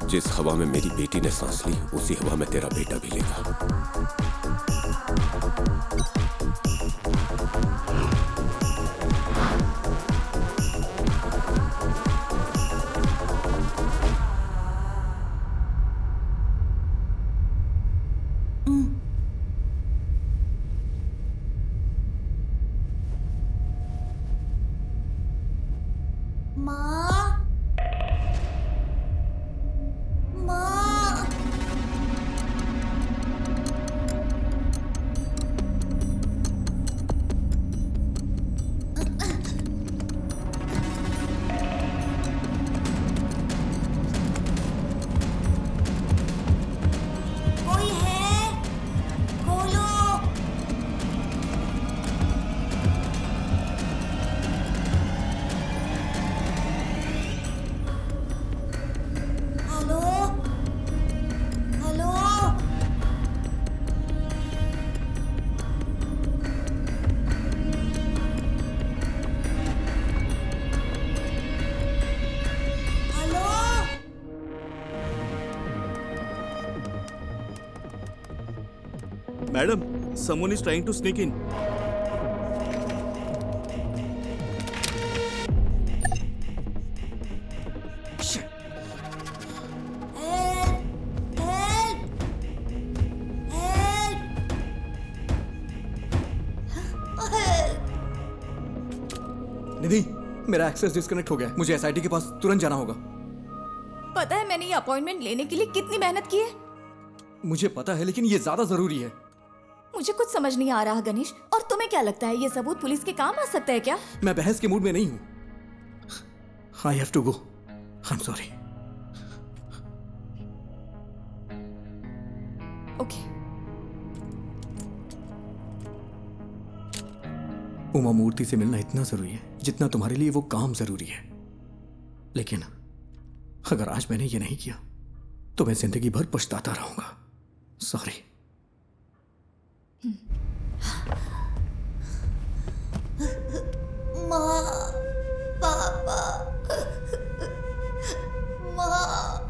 जिस हवा में मेरी बेटी ने सांस ली, उसी हवा में तेरा बेटा भी लेगा। Madam, someone is trying to sneak in. निधि, मेरा एक्सेस डिस्कनेक्ट हो गया है। मुझे एसआईटी के पास तुरंत जाना होगा। पता है मैंने ये अपॉइंटमेंट लेने के लिए कितनी मेहनत की है? मुझे पता है, लेकिन ये ज्यादा जरूरी है। मुझे कुछ समझ नहीं आ रहा गणेश। और तुम्हें क्या लगता है ये सबूत पुलिस के काम आ सकता है क्या? मैं बहस के मूड में नहीं हूं। I have to go. I am sorry. Okay. Uma Murthy से मिलना इतना जरूरी है जितना तुम्हारे लिए वो काम जरूरी है। लेकिन अगर आज मैंने ये नहीं किया तो मैं जिंदगी भर पछताता रहूंगा। सॉरी। माँ, पापा, माँ।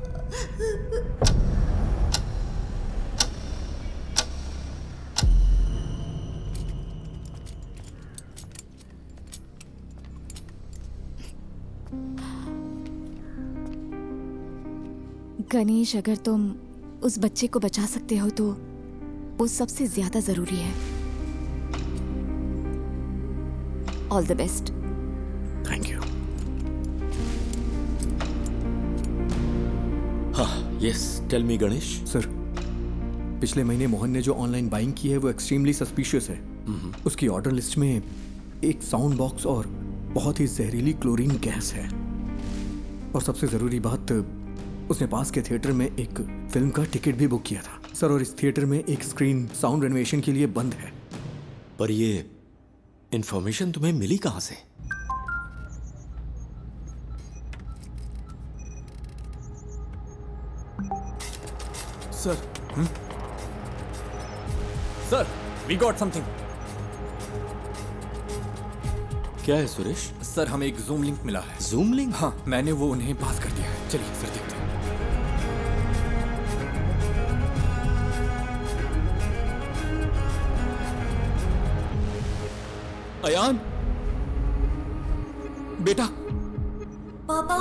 गणेश, अगर तुम उस बच्चे को बचा सकते हो तो वो सबसे ज्यादा जरूरी है। All the best. Thank you. हाँ, yes, tell me Ganesh. Sir, पिछले महीने मोहन ने जो ऑनलाइन बाइंग की है वो एक्सट्रीमली सस्पिशियस है। उसकी ऑर्डर लिस्ट में एक साउंड बॉक्स और बहुत ही जहरीली क्लोरीन गैस है। और सबसे जरूरी बात, उसने पास के थिएटर में एक फिल्म का टिकट भी बुक किया था सर। और इस थिएटर में एक स्क्रीन साउंड रेनोवेशन के लिए बंद है। पर ये इंफॉर्मेशन तुम्हें मिली कहां से? Sir, sir, we got something. क्या है सुरेश? सर, हमें एक जूम लिंक मिला है। Zoom link? हाँ, मैंने वो उन्हें पास कर दिया है। चलिए सर, देखते हैं। अयान, बेटा। पापा,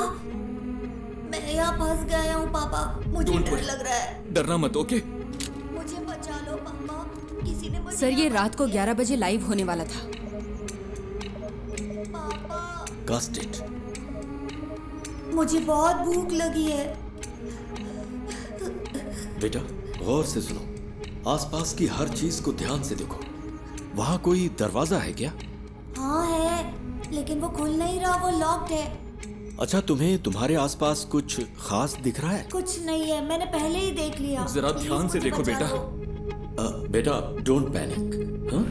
मैं यहाँ फंस गया हूँ पापा। मुझे डर लग रहा है। डरना मत, ओके? मुझे बचा लो पापा। किसी ने मुझे सर, ये रात को 11 बजे लाइव होने वाला था। Cast it. मुझे बहुत भूख लगी है। बेटा, गौर से सुनो। आसपास की हर चीज को ध्यान से देखो। वहां कोई दरवाजा है क्या? हाँ है, लेकिन वो खुल नहीं रहा, वो लॉक्ड है। अच्छा, तुम्हें तुम्हारे आसपास कुछ खास दिख रहा है? कुछ नहीं है, मैंने पहले ही देख लिया। जरा ध्यान से देखो बेटा। बेटा, डोंट पैनिक। हाँ?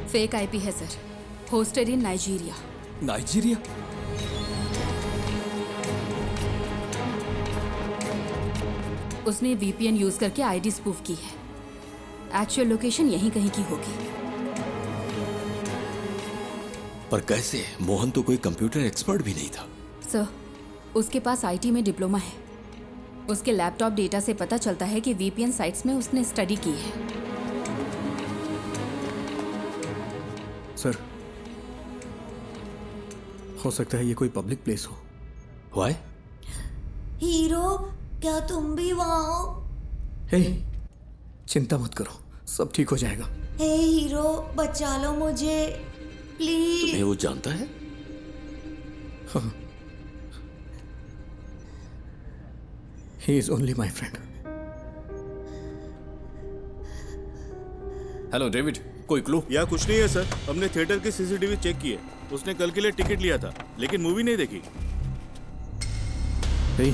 फेक आईपी है सर, होस्टेड इन नाइजीरिया। नाइजीरिया? उसने वीपीएन यूज करके आईडी स्पूफ की है। एक्चुअल लोकेशन यहीं कहीं की होगी। पर कैसे? मोहन तो कोई कंप्यूटर एक्सपर्ट भी नहीं था। सर, उसके पास आईटी में डिप्लोमा है। उसके लैपटॉप डेटा से पता चलता है कि वीपीएन साइट्स में उसने स्टडी की है। सर, हो सकता है ये कोई पब्लिक प्लेस हो। Why? हीरो, क्या तुम भी वहाँ हो? हे, चिंता मत करो, सब ठीक हो जाएगा। हे हीरो, बचा लो मुझे प्लीज। तुम्हें वो जानता है? हाँ। He is only my friend. Hello David, कोई क्लू? या कुछ नहीं है सर। हमने थिएटर की सीसीटीवी चेक की है। उसने कल के लिए टिकट लिया था, लेकिन मूवी नहीं देखी। hey,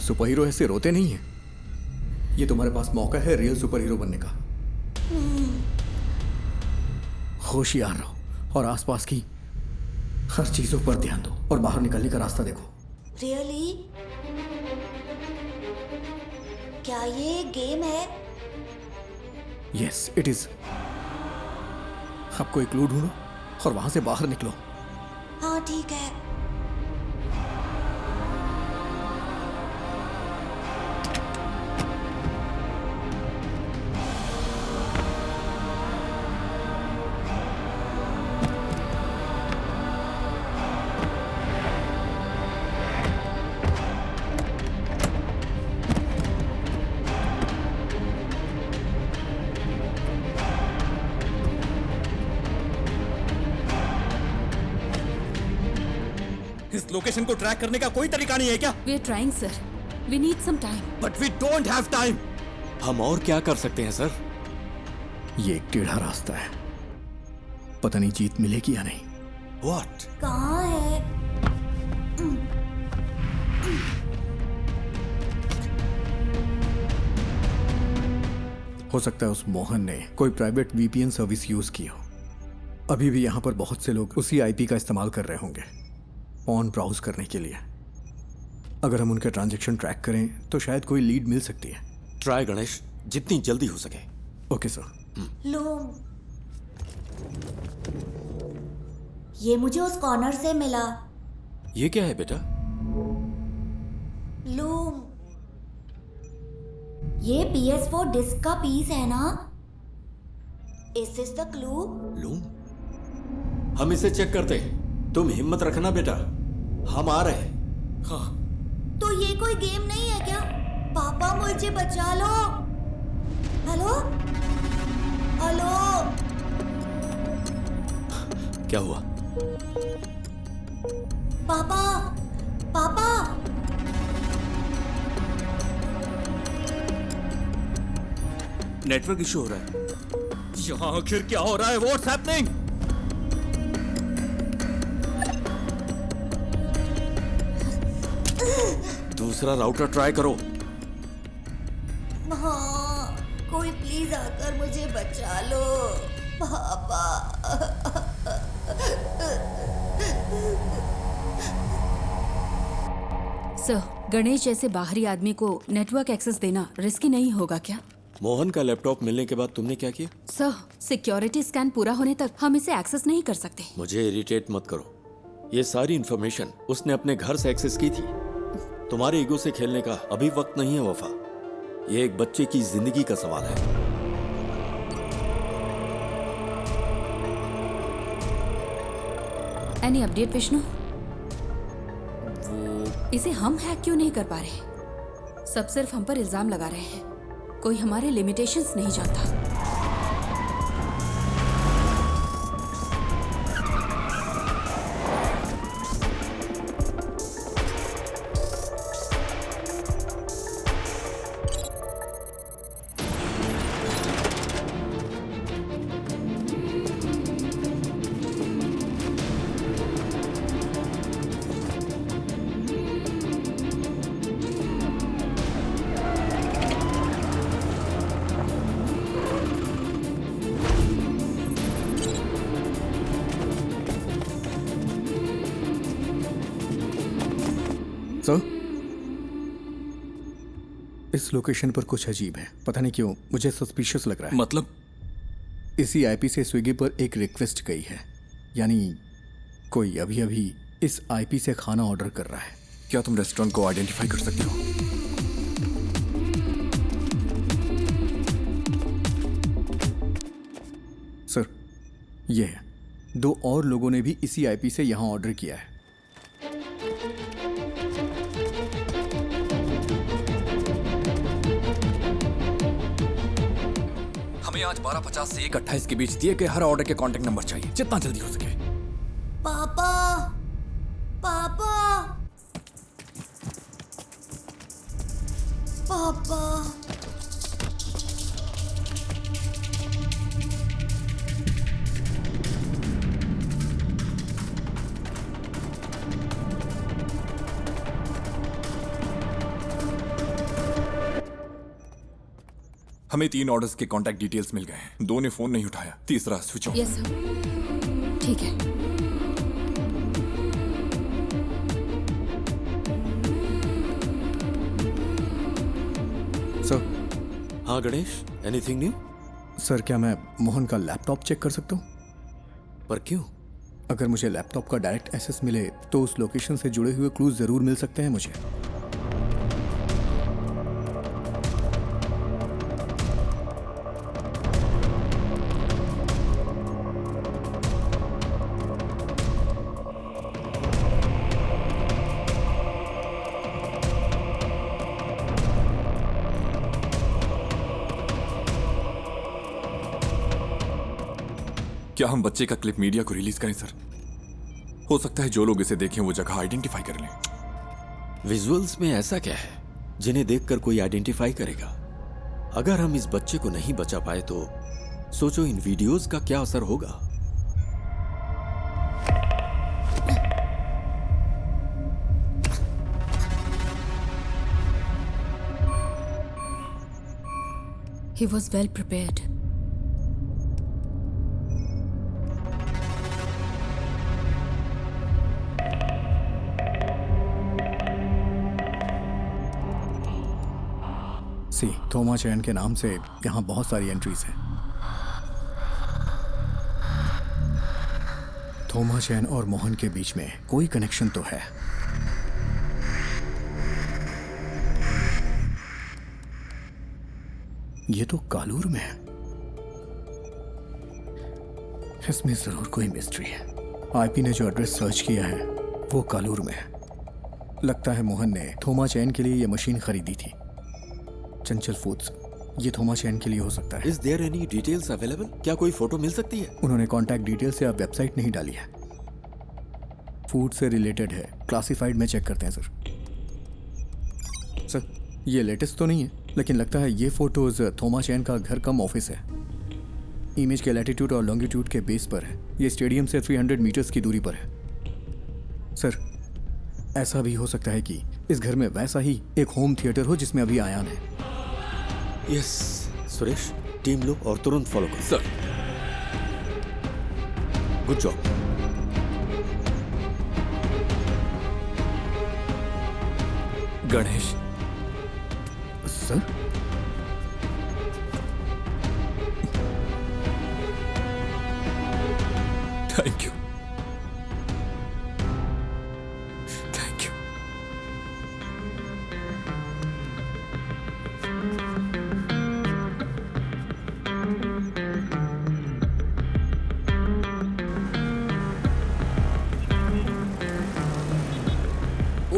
सुपर हीरो ऐसे रोते नहीं है। ये तुम्हारे पास मौका है रियल सुपर हीरो बनने का। होशियार रहो और आसपास की हर चीजों पर ध्यान दो और बाहर निकलने का रास्ता देखो। रियली? क्या ये गेम है? Yes, it is. अब कोई क्लू ढूंढो और वहां से बाहर निकलो। हाँ ठीक है। उस लोकेशन को ट्रैक करने का कोई तरीका नहीं है क्या? We are trying sir, we need some time. But we don't have time. हम और क्या कर सकते हैं सर? ये एक टेढ़ा रास्ता है, पता नहीं जीत मिलेगी या नहीं। What? कहाँ है? हो सकता है उस मोहन ने कोई प्राइवेट वीपीएन सर्विस यूज की हो। अभी भी यहाँ पर बहुत से लोग उसी आईपी का इस्तेमाल कर रहे होंगे ऑन ब्राउज करने के लिए। अगर हम उनके ट्रांजैक्शन ट्रैक करें तो शायद कोई लीड मिल सकती है। ट्राई गणेश, जितनी जल्दी हो सके। Okay sir. लूम, ये मुझे उस कॉर्नर से मिला। ये क्या है बेटा? लूम, ये PS4 डिस्क का पीस है ना? Is this the clue? Loom, हम इसे चेक करते हैं। तुम हिम्मत रखना बेटा, हम आ रहे हैं। हाँ। तो ये कोई गेम नहीं है क्या? पापा मुझे बचा लो। हेलो हेलो, क्या हुआ? पापा पापा, नेटवर्क इशू हो रहा है। यहाँ आखिर क्या हो रहा है? What's happening? दूसरा राउटर ट्राई करो। हाँ, कोई प्लीज आकर मुझे बचा लो पापा। सर, गणेश जैसे बाहरी आदमी को नेटवर्क एक्सेस देना रिस्की नहीं होगा क्या? मोहन का लैपटॉप मिलने के बाद तुमने क्या किया? सर, सिक्योरिटी स्कैन पूरा होने तक हम इसे एक्सेस नहीं कर सकते। मुझे इरिटेट मत करो। ये सारी इंफॉर्मेशन उसने अपने घर से एक्सेस की थी। तुम्हारे ईगो से खेलने का अभी वक्त नहीं है वफा। ये एक बच्चे की जिंदगी का सवाल है। Any update Vishnu? वो इसे हम हैक क्यों नहीं कर पा रहे? सब सिर्फ हम पर इल्जाम लगा रहे हैं। कोई हमारे लिमिटेशंस नहीं जानता। सर, इस लोकेशन पर कुछ अजीब है। पता नहीं क्यों मुझे सस्पिशियस लग रहा है। मतलब? इसी आईपी से स्विगी पर एक रिक्वेस्ट गई है, यानी कोई अभी अभी इस आईपी से खाना ऑर्डर कर रहा है। क्या तुम रेस्टोरेंट को आइडेंटिफाई कर सकते हो? सर, ये है। 2 और लोगों ने भी इसी आईपी से यहाँ ऑर्डर किया है। हमें आज 12:50 से 1:28 के बीच दिए गए हर ऑर्डर के कांटेक्ट नंबर चाहिए, जितना जल्दी हो सके। पापा पापा पापा, हमें 3 ऑर्डर्स के कांटेक्ट डिटेल्स मिल गए हैं। 2 ने फोन नहीं उठाया, तीसरा स्विच ऑफ। यस सर, ठीक है। सर। हाँ गणेश, एनीथिंग न्यू? सर, क्या मैं मोहन का लैपटॉप चेक कर सकता हूँ? पर क्यों? अगर मुझे लैपटॉप का डायरेक्ट एक्सेस मिले तो उस लोकेशन से जुड़े हुए क्लूज जरूर मिल सकते हैं मुझे। क्या हम बच्चे का क्लिप मीडिया को रिलीज करें सर? हो सकता है जो लोग इसे देखें वो जगह आइडेंटिफाई कर लें। विजुअल्स में ऐसा क्या है जिन्हें देखकर कोई आइडेंटिफाई करेगा? अगर हम इस बच्चे को नहीं बचा पाए तो सोचो इन वीडियोस का क्या असर होगा। He was well prepared. थोमा चैन के नाम से यहाँ बहुत सारी एंट्रीज हैं। थोमा चैन और मोहन के बीच में कोई कनेक्शन तो है। ये तो कालूर में है। इसमें जरूर कोई मिस्ट्री है। आईपी ने जो एड्रेस सर्च किया है वो कालूर में है। लगता है मोहन ने थोमा चैन के लिए ये मशीन खरीदी थी। चंचल फूड्स, ये थोमा चैन के लिए हो सकता है। Is there any details available? क्या कोई फोटो मिल सकती है? उन्होंने कॉन्टैक्ट डिटेल से अब वेबसाइट नहीं डाली है। फूड से रिलेटेड है, क्लासिफाइड में चेक करते हैं सर, ये लेटेस्ट तो नहीं है लेकिन लगता है ये फोटोज थोमा चैन का घर कम ऑफिस है। इमेज के लैटिट्यूड और लॉन्गिट्यूड के बेस पर है। ये स्टेडियम से 300 मीटर्स की दूरी पर है। सर, ऐसा भी हो सकता है कि इस घर में वैसा ही एक होम थिएटर हो जिसमें अभी आयान है। यस सुरेश, टीम लो और तुरंत फॉलो करो। Sir, good job. Ganesh sir, thank you, thank you.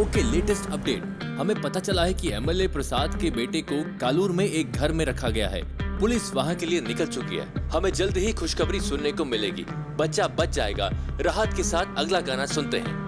Okay, latest update. हमें पता चला है कि एमएलए प्रसाद के बेटे को कालूर में एक घर में रखा गया है। पुलिस वहां के लिए निकल चुकी है। हमें जल्द ही खुशखबरी सुनने को मिलेगी। बच्चा बच जाएगा। राहत के साथ अगला गाना सुनते हैं।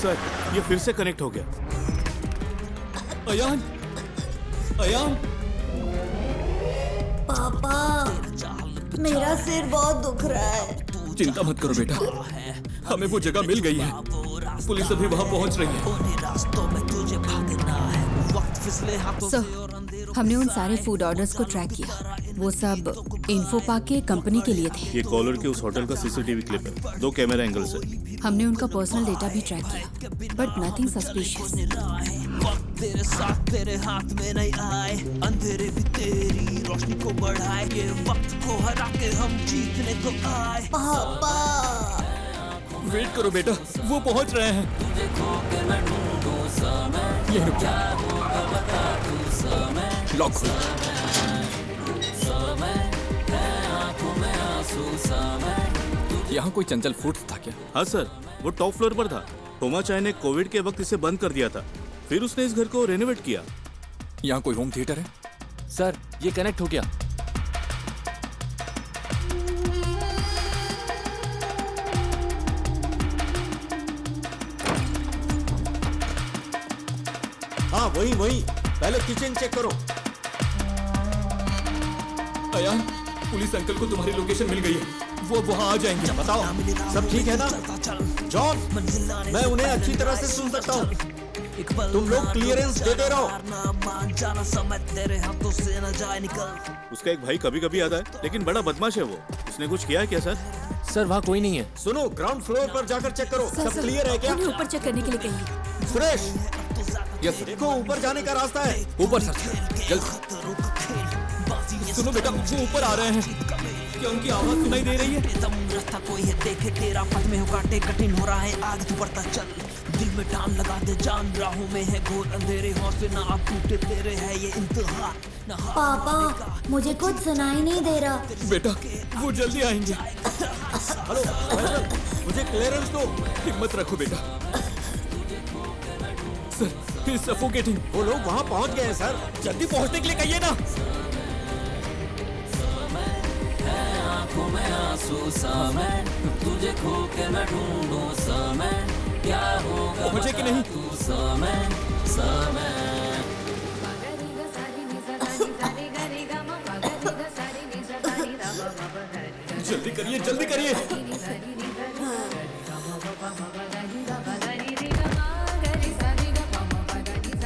सर, ये फिर से कनेक्ट हो गया। अयान, अयान, पापा, मेरा सिर बहुत दुख रहा है। चिंता मत करो बेटा, हमें वो जगह मिल गई है। पुलिस अभी वहां पहुंच रही है। सर, हमने उन सारे फूड ऑर्डर्स को ट्रैक किया। वो सब इन्फो पार्क के कंपनी के लिए थे। ये कॉलर के उस होटल का सीसीटीवी क्लिप है। 2 कैमरा एंगल से। हमने उनका पर्सनल डेटा भी ट्रैक किया, बट नथिंग सस्पिशियस। तेरे साथ तेरे हाथ में नहीं आए, अंधेरे भी तेरी रोशनी को बढ़ाए, ये वक्त को हरा के हम जीतने को आए। पापा, वेट करो बेटा, वो पहुंच रहे हैं। ये रुक जा। लॉक खोलो। यहाँ कोई चंचल फूड्स था क्या? हाँ सर, वो टॉप फ्लोर पर था। थोमा चाय ने कोविड के वक्त इसे बंद कर दिया था। फिर उसने इस घर को रेनोवेट किया। यहाँ कोई होम थिएटर है? सर, ये कनेक्ट हो गया। हाँ वही वही, पहले किचन चेक करो। अयान, पुलिस अंकल को तुम्हारी लोकेशन मिल गई है। वो वहां आ जाएंगे। बताओ, सब ठीक है ना? जॉन, मैं उन्हें अच्छी तरह से सुन सकता हूँ। तुम लोग क्लियरेंस देते रहो। उसका एक भाई कभी कभी आता है, लेकिन बड़ा बदमाश है वो। उसने कुछ किया है क्या सर? सर, वहाँ कोई नहीं है। सुनो, ग्राउंड फ्लोर पर जाकर चेक करो। सब क्लियर है क्या? हमें ऊपर चेक करने के लिए कहिए। Suresh, yes sir. देखो ऊपर जाने का रास्ता है। ऊपर सर, जल्द। सुनो बेटा, वो ऊपर आ रहे हैं। क्या उनकी आवाज सुनाई दे रही है? रास्ता कोई है देखे, तेरा पथ में हो काटे, कठिन हो रहा है आगे तू बढ़ता चल। दिल में टान लगा दे जान, राहों में है घोर अंधेरे, हौसले ना आप टूटे तेरे है ये इम्तिहान। पापा, मुझे कुछ सुनाई नहीं दे रहा। बेटा, वो जल्दी आएंगे। हेलो फैसल, मुझे क्लियरेंस दो। हिम्मत रखो बेटा। Sir, he is suffocating. वो लोग वहां पहुंच गए हैं सर। जल्दी पहुंचने के लिए कहिए ना। तुझे खो के मैं ढूंढूं समय, क्या होगा पहुंचे कि नहीं? तू समय समय। जल्दी करिए, जल्दी करिए।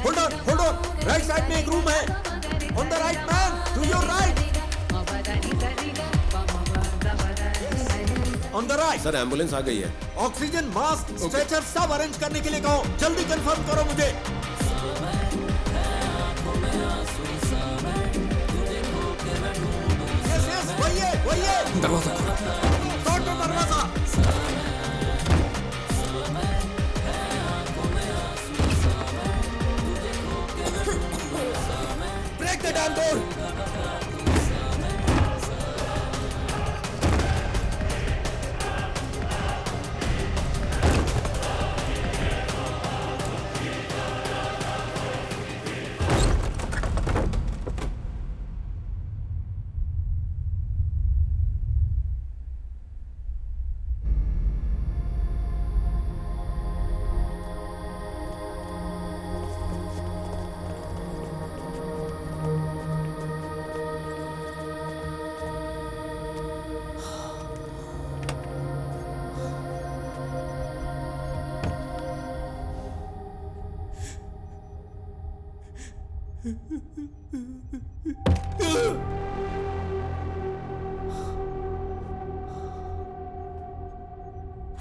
होल्ड ऑन, राइट साइड में एक रूम है। On the right man, to your right. On the right. Sir ambulance आ गई है। ऑक्सीजन मास्क स्ट्रेचर सब अरेंज करने के लिए कहो। जल्दी कंफर्म करो मुझे। यस वही है। दरवाजा तोड़ दो दरवाजा। Break the damn door.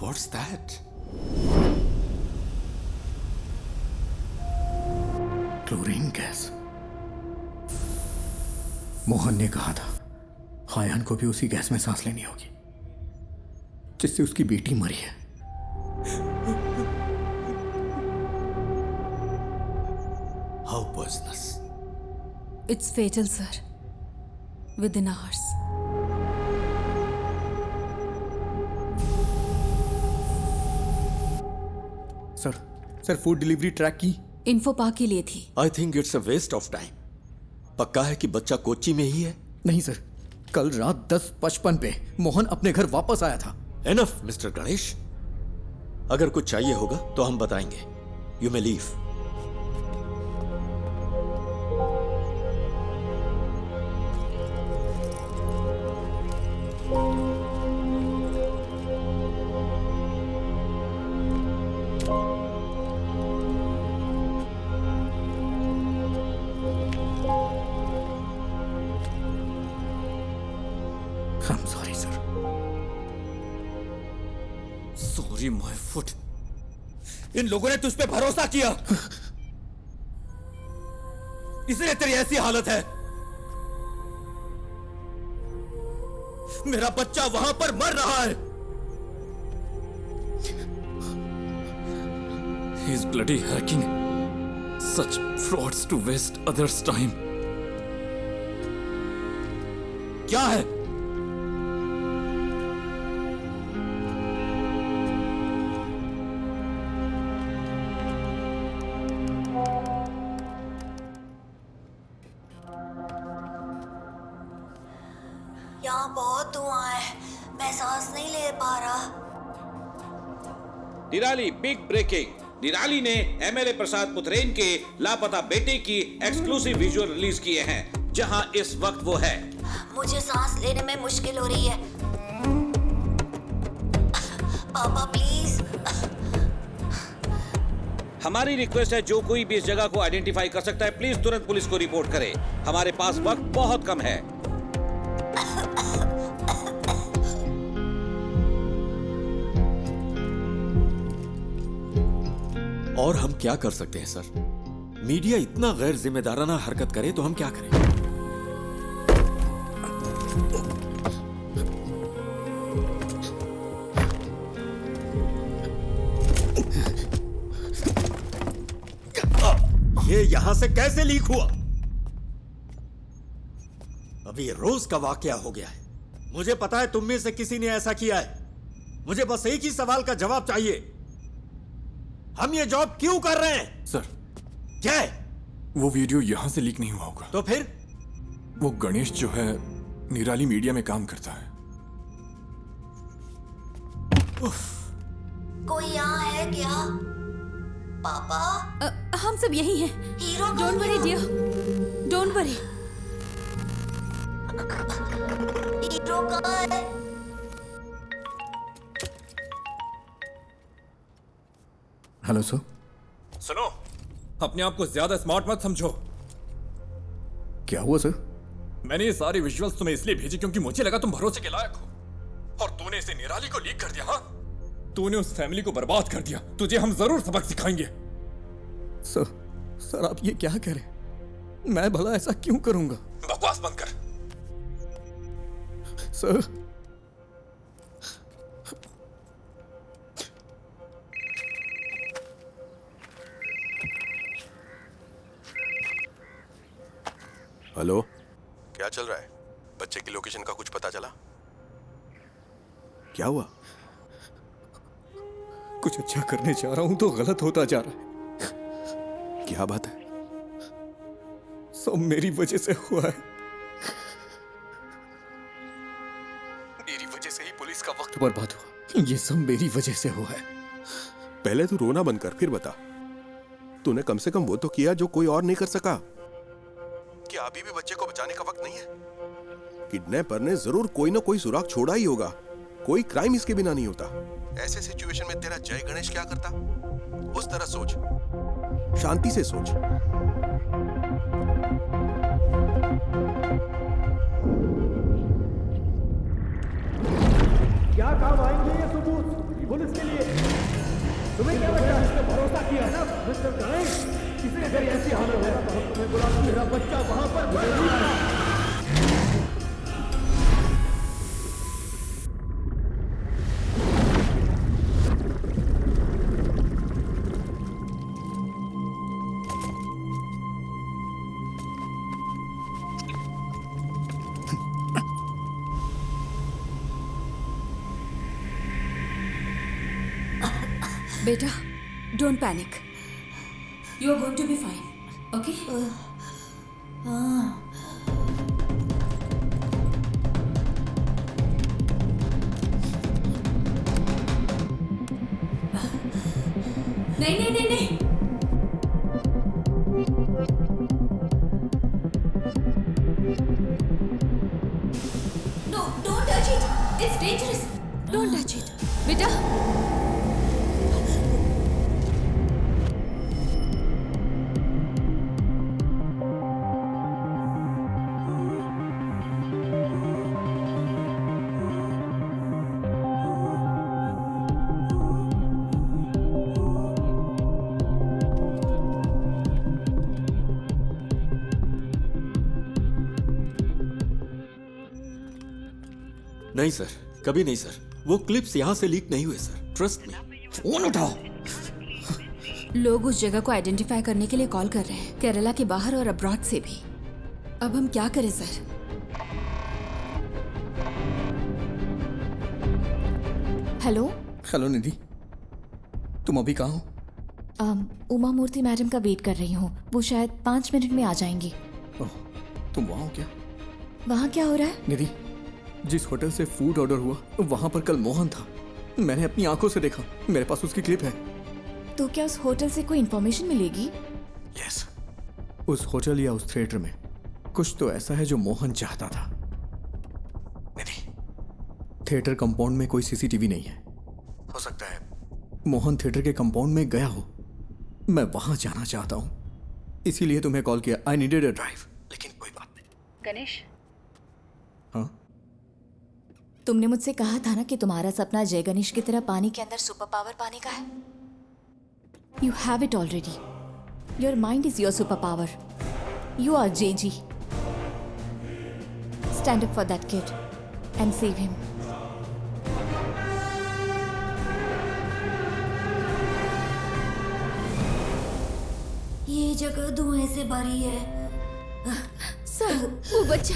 What's that? Chlorine gas. Mohan ने कहा था हायान को भी उसी गैस में सांस लेनी होगी जिससे उसकी बेटी मरी है। How poisonous? It's fatal, sir. Within hours. Sir food delivery track की। इन्फो पा के लिए थी। I think it's a waste of time. पक्का है कि बच्चा कोच्चि में ही है? नहीं सर, कल रात 10:55 पे मोहन अपने घर वापस आया था। एनफ मिस्टर गणेश, अगर कुछ चाहिए होगा तो हम बताएंगे। You may leave. I'm sorry, sir. Sorry, my foot. इन लोगों ने तुझ पे भरोसा किया, इसलिए तेरी ऐसी हालत है। मेरा बच्चा वहां पर मर रहा है। He's bloody hacking such frauds to waste others' time. क्या है? यहाँ बहुत धुआं है, मैं सांस नहीं ले पा रहा। निराली बिग ब्रेकिंग। निराली ने एमएलए प्रसाद पुथरेन के लापता बेटे की एक्सक्लूसिव विजुअल रिलीज किए हैं, जहां इस वक्त वो है। मुझे सांस लेने में मुश्किल हो रही है। पापा प्लीज। हमारी रिक्वेस्ट है, जो कोई भी इस जगह को आइडेंटिफाई कर सकता है, प्लीज तुरंत पुलिस को रिपोर्ट करे। हमारे पास वक्त बहुत कम है। और हम क्या कर सकते हैं सर? मीडिया इतना गैर जिम्मेदाराना हरकत करे तो हम क्या करें? ये यहां से कैसे लीक हुआ? अभी रोज का वाकया हो गया है। मुझे पता है तुम में से किसी ने ऐसा किया है। मुझे बस एक ही सवाल का जवाब चाहिए। हम ये जॉब क्यों कर रहे हैं? सर, क्या है? वो वीडियो यहां से लीक नहीं हुआ होगा। तो फिर? वो गणेश जो है निराली मीडिया में काम करता है। कोई यहाँ है क्या? पापा? हम सब यही हैं। Hero don't worry dear, don't worry. Hero कहाँ है? Hello sir. सुनो, अपने आप को ज्यादा स्मार्ट मत समझो। क्या हुआ सर? मैंने ये सारे विजुअल्स तुम्हें इसलिए भेजे क्योंकि मुझे लगा तुम भरोसे के लायक हो, और तूने इसे निराली को लीक कर दिया। हाँ, तूने उस फैमिली को बर्बाद कर दिया। तुझे हम जरूर सबक सिखाएंगे। सर आप ये क्या कह रहे हैं? मैं भला ऐसा क्यों करूंगा? बकवास बंद कर। सर हेलो, क्या चल रहा है? बच्चे की लोकेशन का कुछ पता चला? क्या हुआ? कुछ अच्छा करने जा रहा हूं तो गलत होता जा रहा है। क्या बात है? सब मेरी वजह से हुआ है। मेरी वजह से ही पुलिस का वक्त बर्बाद हुआ। ये सब मेरी वजह से हुआ है। पहले तू रोना बंद कर, फिर बता। तूने कम से कम वो तो किया जो कोई और नहीं कर सका। क्या अभी भी बच्चे को बचाने का वक्त नहीं है? किडनैपर ने जरूर कोई ना कोई सुराग छोड़ा ही होगा। कोई क्राइम इसके बिना नहीं होता। ऐसे सिचुएशन में तेरा जय गणेश क्या करता? उस तरह सोच, शांति से सोच। क्या काम आएंगे ये सबूत पुलिस के लिए? तुम्हें क्या लगता है? इसने भरोसा किया ना मिस्टर गणेश? इसे अगर ऐसी हालत है तो हम तुम्हें बुला, मेरा बच्चा वहां पर बेटा, don't panic. You are going to be fine, okay? नहीं नहीं नहीं नहीं। No, don't touch it. It's dangerous. Don't touch it. बेटा, नहीं सर, कभी नहीं सर। वो क्लिप्स यहाँ से लीक नहीं हुए सर, ट्रस्ट मी। फोन उठाओ। लोग उस जगह को आइडेंटिफाई करने के लिए कॉल कर रहे हैं, केरला के बाहर और अब्रॉड से भी। अब हम क्या करें सर? हेलो हेलो निधि, तुम अभी कहाँ हो? उमा मूर्ति मैडम का वेट कर रही हूँ। वो शायद 5 मिनट में आ जाएंगी। ओह, तुम वहाँ हो क्या? वहाँ क्या हो रहा है? निधि, जिस होटल से फूड ऑर्डर हुआ वहाँ पर कल मोहन था। मैंने अपनी आंखों से देखा। मेरे पास उसकी क्लिप है। तो क्या उस होटल से कोई इन्फॉर्मेशन मिलेगी? यस, उस होटल या उस थिएटर में कुछ तो ऐसा है जो मोहन चाहता था। निधि, थिएटर कंपाउंड में कोई सीसीटीवी नहीं है। हो सकता है मोहन थिएटर के कंपाउंड में गया हो। मैं वहां जाना चाहता हूं, इसीलिए तुम्हें कॉल किया। I needed a drive. लेकिन कोई बात नहीं। गणेश, हाँ? तुमने मुझसे कहा था ना कि तुम्हारा सपना जय गणेश की तरह पानी के अंदर सुपर पावर पाने का है। You have it already. Your mind is your super power. You are JG. Stand up for that kid and save him. ये जगह धुएं से भरी है। सर, वो बच्चा।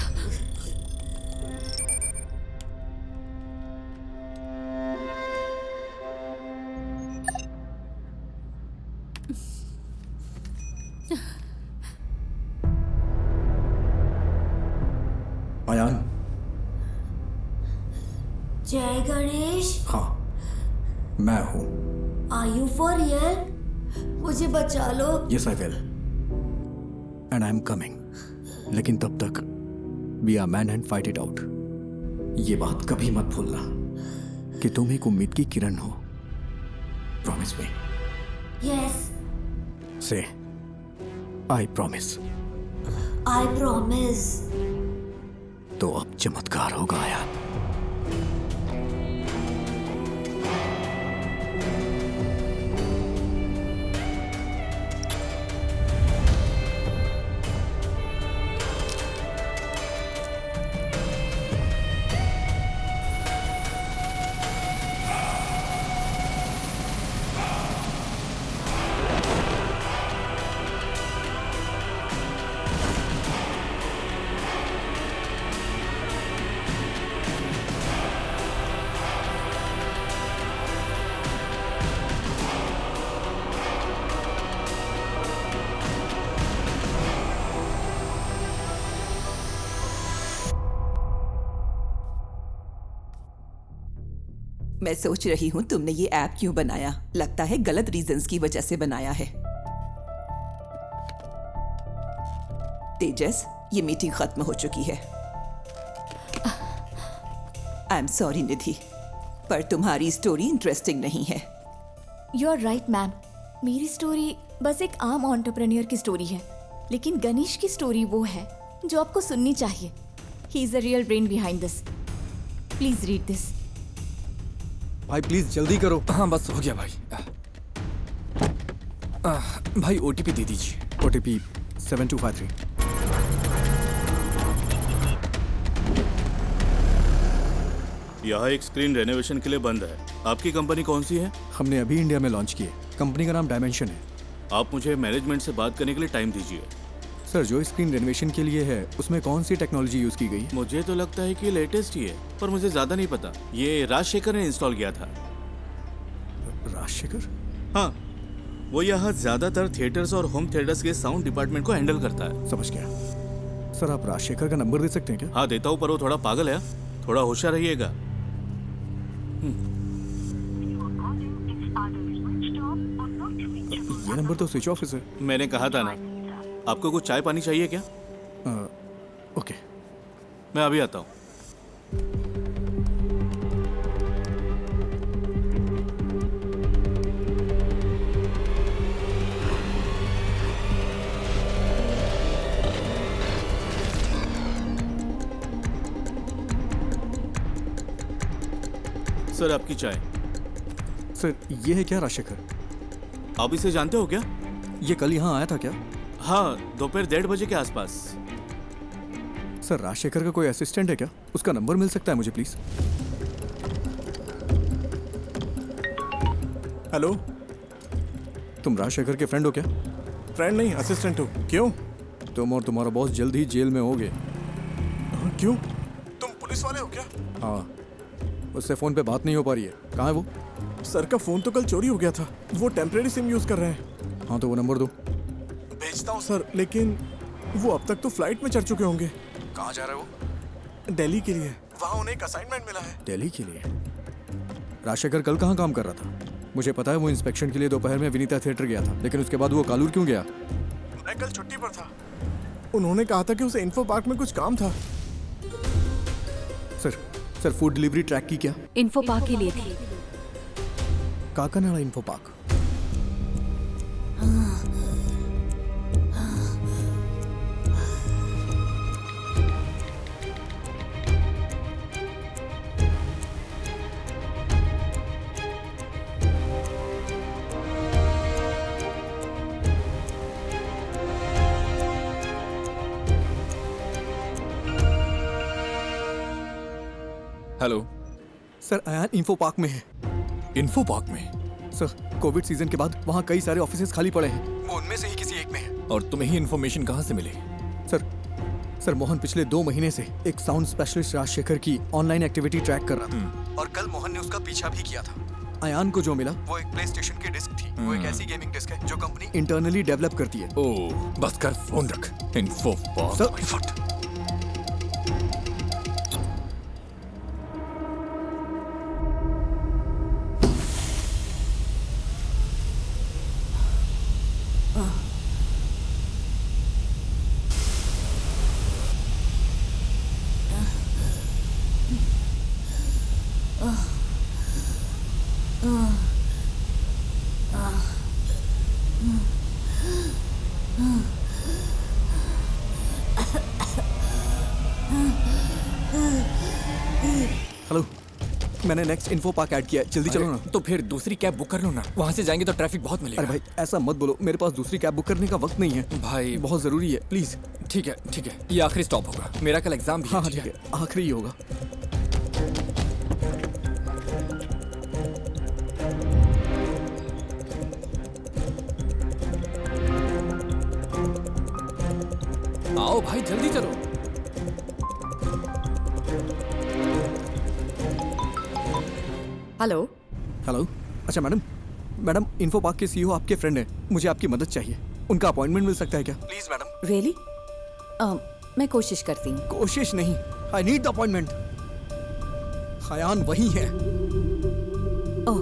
जय गणेश। हाँ मैं हूँ। Are you for real? मुझे बचा लो। Yes I will and I am coming. लेकिन तब तक be a man and fight it out. ये बात कभी मत भूलना कि तुम एक उम्मीद की किरण हो। Promise me. यस। से आई प्रॉमिस। I promise. तो अब चमत्कार होगा यार। मैं सोच रही हूँ तुमने ये ऐप क्यों बनाया। लगता है गलत रीजंस की वजह से बनाया है। तेजस, ये मीटिंग खत्म हो चुकी है। आई एम सॉरी निधि, पर तुम्हारी स्टोरी इंटरेस्टिंग नहीं है। You are right ma'am. मेरी स्टोरी बस एक आम एंटरप्रेन्योर की स्टोरी है, लेकिन गणेश की स्टोरी वो है जो आपको सुननी चाहिए। He is the real brain behind this. Please read this. भाई प्लीज जल्दी करो। हाँ बस हो गया भाई। भाई ओटीपी दे दीजिए। ओटीपी 7253। यहाँ एक स्क्रीन रेनोवेशन के लिए बंद है। आपकी कंपनी कौन सी है? हमने अभी इंडिया में लॉन्च की है। कंपनी का नाम डायमेंशन है। आप मुझे मैनेजमेंट से बात करने के लिए टाइम दीजिए। सर जो स्क्रीन रेनोवेशन के लिए है उसमें कौन सी टेक्नोलॉजी यूज की गई? मुझे तो लगता है कि लेटेस्ट ही है, पर मुझे ज्यादा नहीं पता। ये राजशेखर ने इंस्टॉल किया था। राजशेखर? हाँ, वो यहाँ ज्यादातर थिएटर्स और होम थिएटर्स के साउंड डिपार्टमेंट को हैंडल करता है। समझ गया। सर आप राजशेखर का नंबर दे सकते हैं क्या? हाँ देता हूँ, पर वो थोड़ा पागल है। थोड़ा होशियार रहिएगा। ये नंबर तो स्विच ऑफ है। मैंने कहा था ना। आपको कुछ चाय पानी चाहिए क्या? ओके, मैं अभी आता हूँ। सर आपकी चाय। सर ये है क्या राजशेखर? आप इसे जानते हो क्या? ये कल यहाँ आया था क्या? हाँ, दोपहर 1:30 बजे के आसपास। सर राजशेखर का कोई असिस्टेंट है क्या? उसका नंबर मिल सकता है मुझे प्लीज? हेलो, तुम राजशेखर के फ्रेंड हो क्या? फ्रेंड नहीं, असिस्टेंट हो। क्यों? तुम और तुम्हारा बॉस जल्द ही जेल में होगे। क्यों? तुम पुलिस वाले हो क्या? हाँ, उससे फोन पे बात नहीं हो पा रही है। कहाँ है वो? सर का फोन तो कल चोरी हो गया था। वो टेम्परेरी सिम यूज कर रहे हैं। हाँ तो वो नंबर दो। भेजता हूँ सर, लेकिन वो अब तक तो फ्लाइट में चढ़ चुके होंगे। कहाँ जा रहे हो? दिल्ली के लिए। वहाँ उन्हें एक असाइनमेंट मिला है। दिल्ली के लिए? राजशेखर कल कहाँ काम कर रहा था? मुझे पता है वो इंस्पेक्शन के लिए दोपहर में विनीता थिएटर गया था, लेकिन उसके बाद वो कालूर क्यों गया? मैं कल छुट्टी पर था। उन्होंने कहा था कि उसे इन्फो पार्क में कुछ काम था। सर फूड डिलीवरी ट्रैक की क्या? इन्फो पार्क के लिए थी। Kakkanad info park. Hello sir Ayaan info park में है। इन्फो पार्क में? सर कोविड सीजन के बाद वहाँ कई सारे ऑफिसेज खाली पड़े हैं। वो उनमें से ही किसी एक में है। और तुम्हें ही इन्फॉर्मेशन कहाँ से मिली? सर मोहन पिछले 2 महीने से एक साउंड स्पेशलिस्ट राजशेखर की ऑनलाइन एक्टिविटी ट्रैक कर रहा था, और कल मोहन ने उसका पीछा भी किया था। अयान को जो मिला वो एक प्ले स्टेशन की डिस्क थी। वो एक ऐसी गेमिंग डिस्क है जो कंपनी इंटरनली डेवलप करती है। ओह, बस कर फोन रख। Info park. हेलो, मैंने नेक्स्ट इन्फो पार्क ऐड किया है, जल्दी चलो ना। तो फिर दूसरी कैब बुक कर लो ना, वहाँ से जाएंगे तो ट्रैफिक बहुत मिलेगा। अरे भाई ऐसा मत बोलो, मेरे पास दूसरी कैब बुक करने का वक्त नहीं है भाई। बहुत जरूरी है, प्लीज। ठीक है, ये आखिरी स्टॉप होगा, मेरा कल एग्जाम भी है। हाँ ठीक है, आखिरी ही होगा। आओ भाई जल्दी चलो। हेलो। हेलो, अच्छा मैडम इन्फो पार्क के सीईओ आपके फ्रेंड हैं, मुझे आपकी मदद चाहिए। उनका अपॉइंटमेंट मिल सकता है क्या? Please madam. रियली? मैं कोशिश करती हूँ। कोशिश नहीं, I need the appointment. Khayan वही है। ओह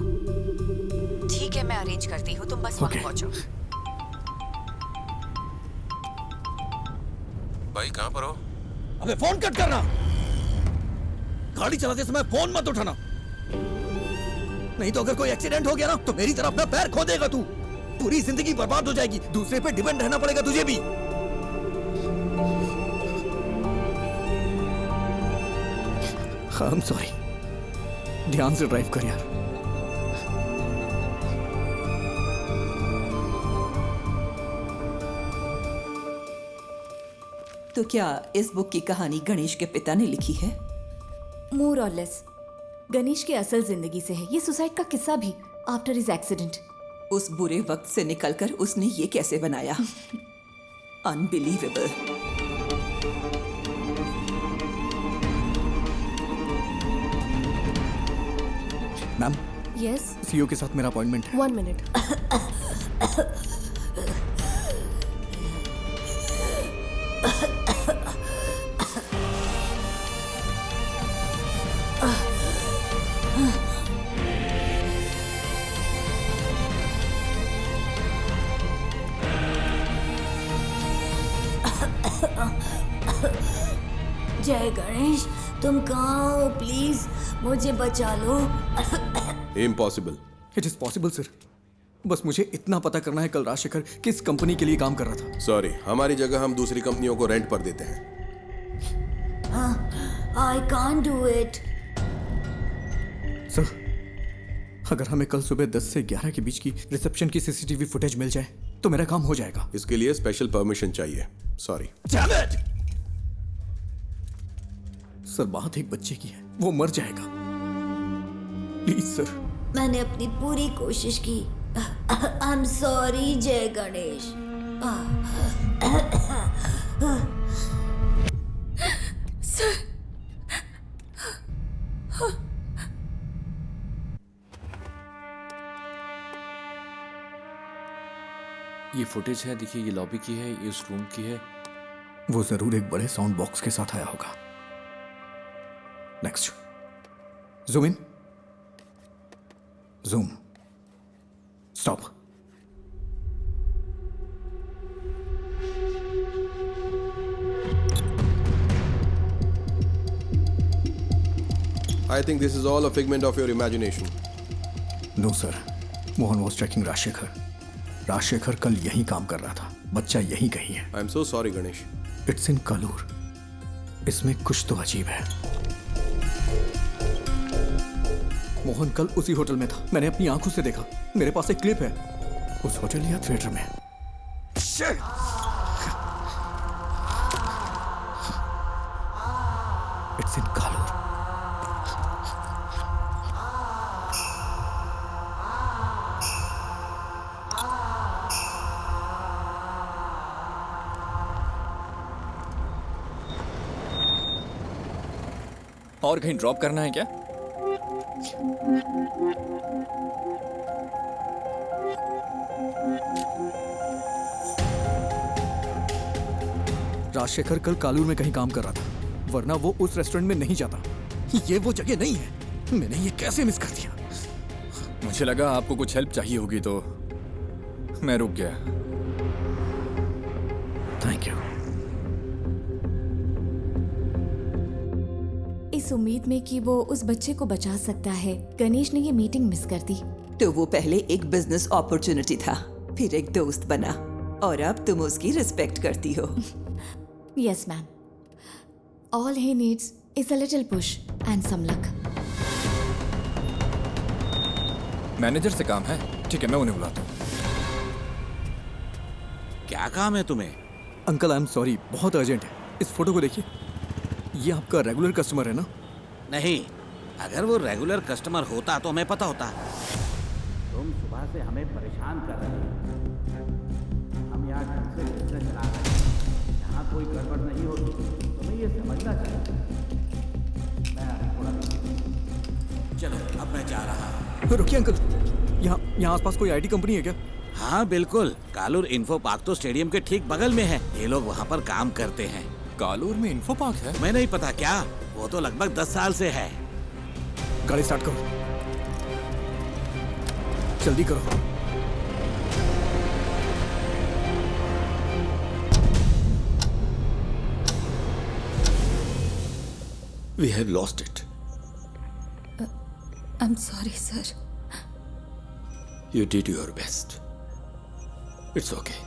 ठीक है, मैं अरेंज करती हूँ, तुम बस वहाँ पहुँचो। भाई कहाँ पर हो? अबे फोन कट करना, गाड़ी चलाते समय फोन मत उठाना, नहीं तो अगर कोई एक्सीडेंट हो गया ना तो मेरी तरफ अपना पैर खो देगा तू। पूरी जिंदगी बर्बाद हो जाएगी, दूसरे पे डिपेंड रहना पड़ेगा तुझे भी। आई एम सॉरी, ध्यान से ड्राइव कर यार। तो क्या इस बुक की कहानी गणेश के पिता ने लिखी है? मोर और लेस गणेश की असल जिंदगी से है ये सुसाइड का किस्सा भी, आफ्टर हिज एक्सीडेंट। उस बुरे वक्त से निकलकर उसने ये कैसे बनाया? अनबिलीवेबल। मैम। यस। सीईओ के साथ मेरा अपॉइंटमेंट है। 1 मिनट। जय गणेश, तुम कहाँ हो? प्लीज मुझे बचा लो। Impossible. It is possible sir, बस मुझे इतना पता करना है कल राजशेखर किस कंपनी के लिए काम कर रहा था। सॉरी, हमारी जगह हम दूसरी कंपनियों को रेंट पर देते हैं। I can't do it. Sir, अगर हमें कल सुबह 10 से 11 के बीच की रिसेप्शन की सीसीटीवी फुटेज मिल जाए तो मेरा काम हो जाएगा। इसके लिए स्पेशल परमिशन चाहिए। सॉरी सर, बात एक बच्चे की है, वो मर जाएगा। Please sir. मैंने अपनी पूरी कोशिश की। आई एम सॉरी जय गणेश। सर, ये फुटेज है, देखिए ये लॉबी की है, ये उस रूम की है। वो जरूर एक बड़े साउंड बॉक्स के साथ आया होगा। Next, zoom in, zoom, stop. I think this is all a figment of your imagination. No sir, Mohan was tracking Rajshekhar. Rajshekhar कल यहीं काम कर रहा था, बच्चा यहीं कहीं है। I am so sorry Ganesh. It's in Kalur. इसमें कुछ तो अजीब है। मोहन कल उसी होटल में था, मैंने अपनी आंखों से देखा, मेरे पास एक क्लिप है उस होटल या थिएटर में। It's in Kalur. और कहीं ड्रॉप करना है क्या? राजशेखर कल कालूर में कहीं काम कर रहा था, वरना वो उस रेस्टोरेंट में नहीं जाता। ये वो जगह नहीं है, मैंने ये कैसे मिस कर दिया। मुझे लगा आपको कुछ हेल्प चाहिए होगी तो मैं रुक गया। Thank you. इस उम्मीद में कि वो उस बच्चे को बचा सकता है, गणेश ने ये मीटिंग मिस कर दी। तो वो पहले एक बिजनेस अपॉर्चुनिटी था, फिर एक दोस्त बना, और अब तुम उसकी रिस्पेक्ट करती हो। Yes, ma'am. All he needs is a little push and some luck. Manager से काम है, ठीक है मैं उन्हें बुलाता हूँ। क्या काम है तुम्हें? अंकल आई एम सॉरी, बहुत अर्जेंट है। इस फोटो को देखिए, ये आपका रेगुलर कस्टमर है ना? नहीं, अगर वो रेगुलर कस्टमर होता तो हमें पता होता। तुम सुबह से हमें परेशान कर रहे हो। हम यहाँ ढंग से बिजनेस चला रहे हैं, यहाँ कोई गड़बड़ नहीं होती, तुम्हें ये समझना चाहिए। मैं अभी थोड़ा चलो, अब मैं जा रहा हूँ। रुकिए अंकल, यहाँ आसपास कोई आईटी कंपनी है क्या? हाँ बिल्कुल, कालूर इन्फो पार्क तो स्टेडियम के ठीक बगल में है। ये लोग वहाँ पर काम करते हैं। कालूर में इन्फो पार्क है? मैं नहीं पता क्या, वो तो लगभग 10 साल से है। गाड़ी स्टार्ट करो, जल्दी करो। We have lost it. I'm sorry, sir. You did your best. It's okay.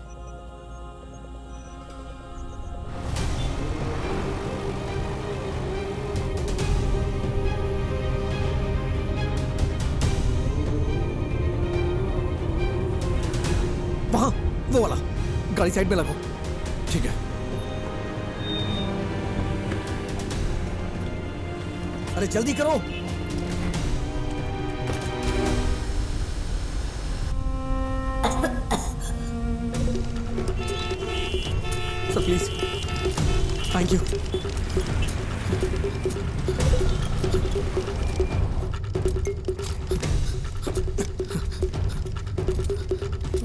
वहाँ, वो वाला। गाड़ी साइड में लगाओ। ठीक है। अरे जल्दी करो। Sir please, thank you.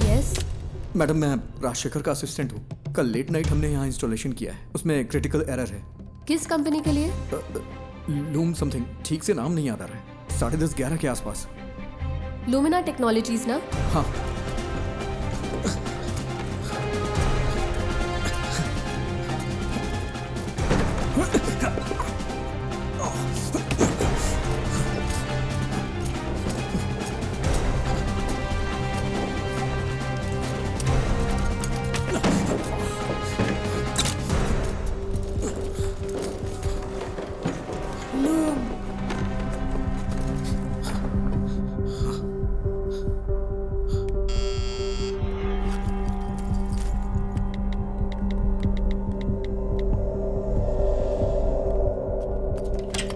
Yes madam, मैं राजशेखर का असिस्टेंट हूँ। कल लेट नाइट हमने यहाँ इंस्टॉलेशन किया है, उसमें क्रिटिकल एरर है। किस कंपनी के लिए? लूम समथिंग, ठीक से नाम नहीं याद आ रहा है। 10:30-11 के आसपास। लुमिना टेक्नोलॉजीज ना? हाँ।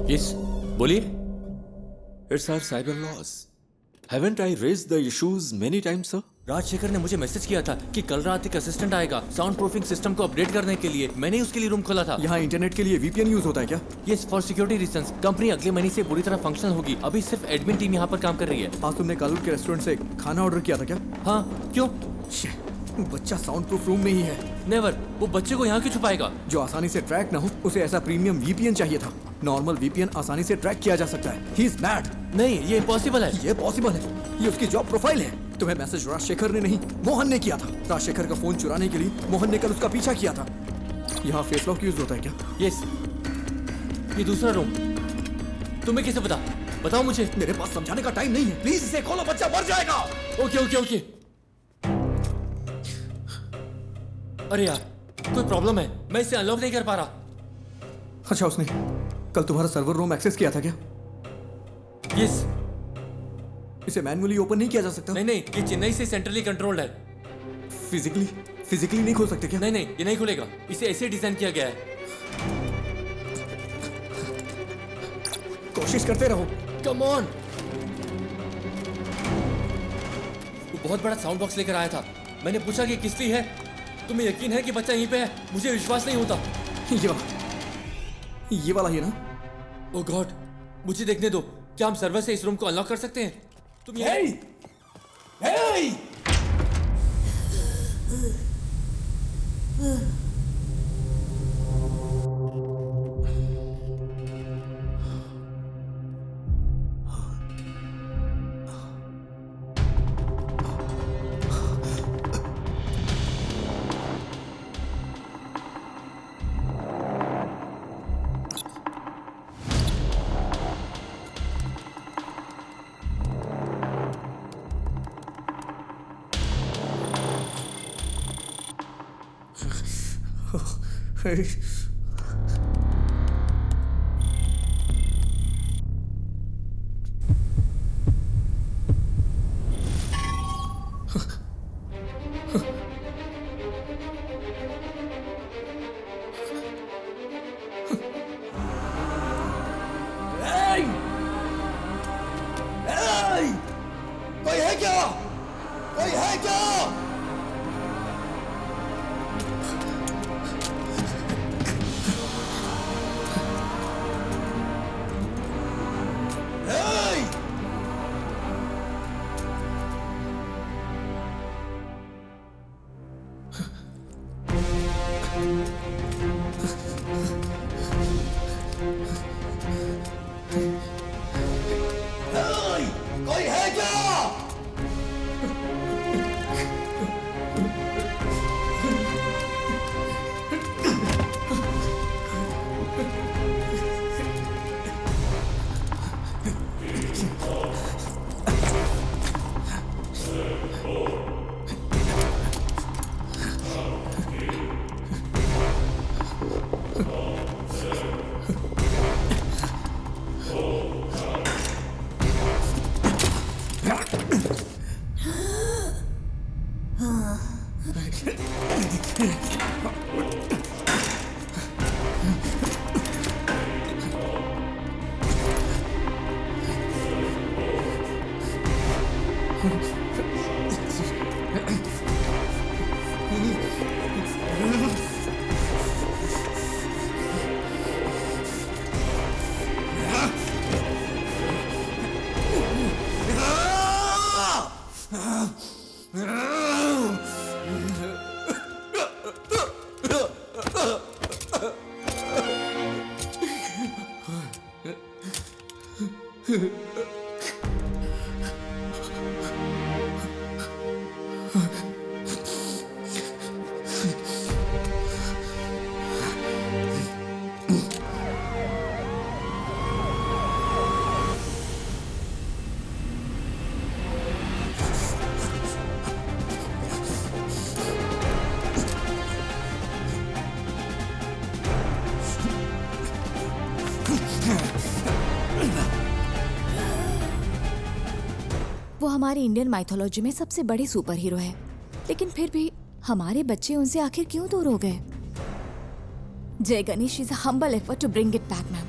Yes, बोलिए। It's our cyber laws. Haven't I raised the issues many times, sir? Rajshekhar ने मुझे मैसेज किया था कि कल रात एक असिस्टेंट आएगा साउंड प्रूफिंग सिस्टम को अपडेट करने के लिए। मैंने ही उसके लिए रूम खोला था। यहाँ इंटरनेट के लिए वीपीएन यूज होता है क्या? Yes, for security reasons. Company अगले महीने से पूरी तरह फंक्शनल होगी। अभी सिर्फ एडमिन टीम यहाँ पर काम कर रही है। आज तुमने कालूर के रेस्टोरेंट से खाना ऑर्डर किया था क्या? हाँ, क्यों? बच्चा साउंड प्रूफ रूम में ही है। नेवर, वो बच्चे को यहाँ क्यों छुपाएगा? जो आसानी से ट्रैक ना हो, उसे ऐसा प्रीमियम वीपीएन चाहिए था। नॉर्मल वीपीएन आसानी से ट्रैक किया जा सकता है। He is mad. नहीं, ये इम्पॉसिबल है। ये पॉसिबल है, ये उसकी जॉब प्रोफाइल है। तुम्हें मैसेज राजशेखर ने नहीं, मोहन ने किया था। राजशेखर का फोन चुराने के लिए मोहन ने कल उसका पीछा किया था। यहाँ फेस लॉक यूज होता है क्या? यस। ये दूसरा रूम तुम्हें कैसे पता? बताओ मुझे। मेरे पास समझाने का टाइम नहीं है, प्लीज इसे खोलो, बच्चा मर जाएगा। Okay okay okay. अरे यार, कोई प्रॉब्लम है, मैं इसे अनलॉक नहीं कर पा रहा। अच्छा, उसने कल तुम्हारा सर्वर रूम एक्सेस किया था क्या? यस। इसे मैन्युअली ओपन नहीं किया जा सकता? नहीं नहीं, ये चेन्नई से सेंट्रली कंट्रोल्ड है। फिजिकली नहीं खोल सकते क्या? नहीं नहीं, ये नहीं खुलेगा। इसे ऐसे डिजाइन किया गया है। कोशिश करते रहो। Come on. वो बहुत बड़ा साउंड बॉक्स लेकर आया था। मैंने पूछा कि किस लिए है। तुम्हें यकीन है कि बच्चा यहीं पे है? मुझे विश्वास नहीं होता। ये वाला ही ना? ओह गॉड, मुझे देखने दो। क्या हम सर्वर से इस रूम को अनलॉक कर सकते हैं? तुम ये वो हमारी इंडियन माइथोलॉजी में सबसे बड़े सुपर हीरो है, लेकिन फिर भी हमारे बच्चे उनसे आखिर क्यों दूर हो गए? Jai Ganesh is a humble effort to bring it back, ma'am.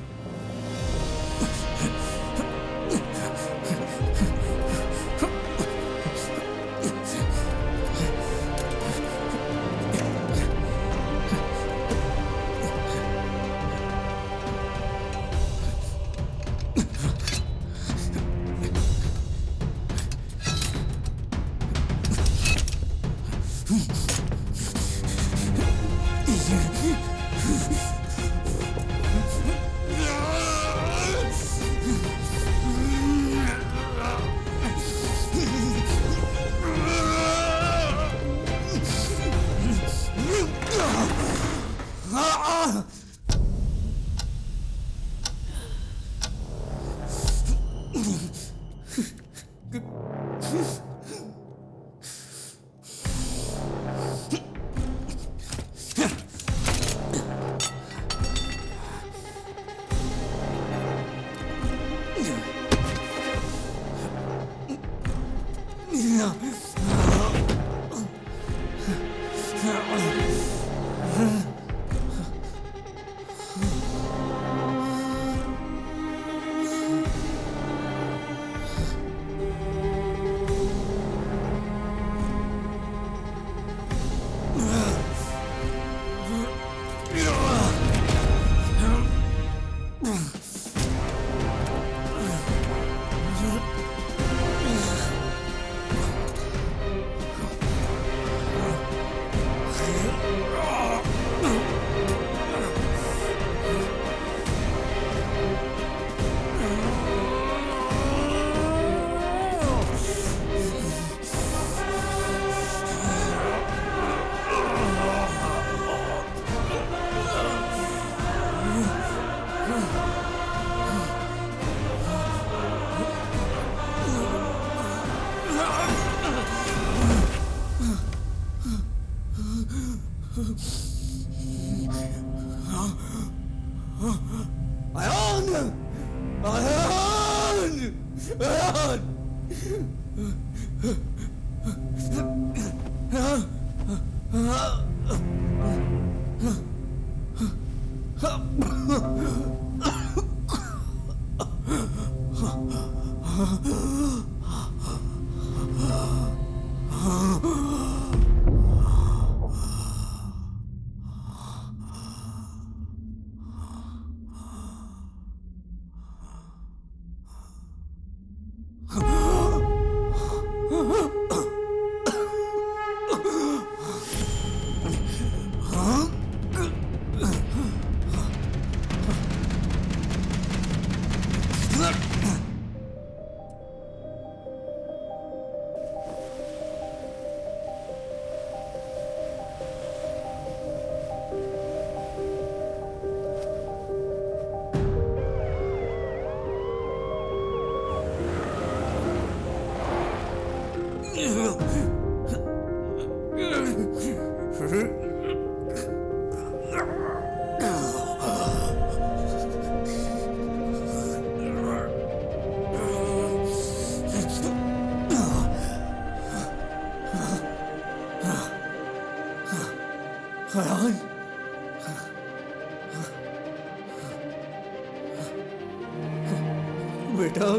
बेटा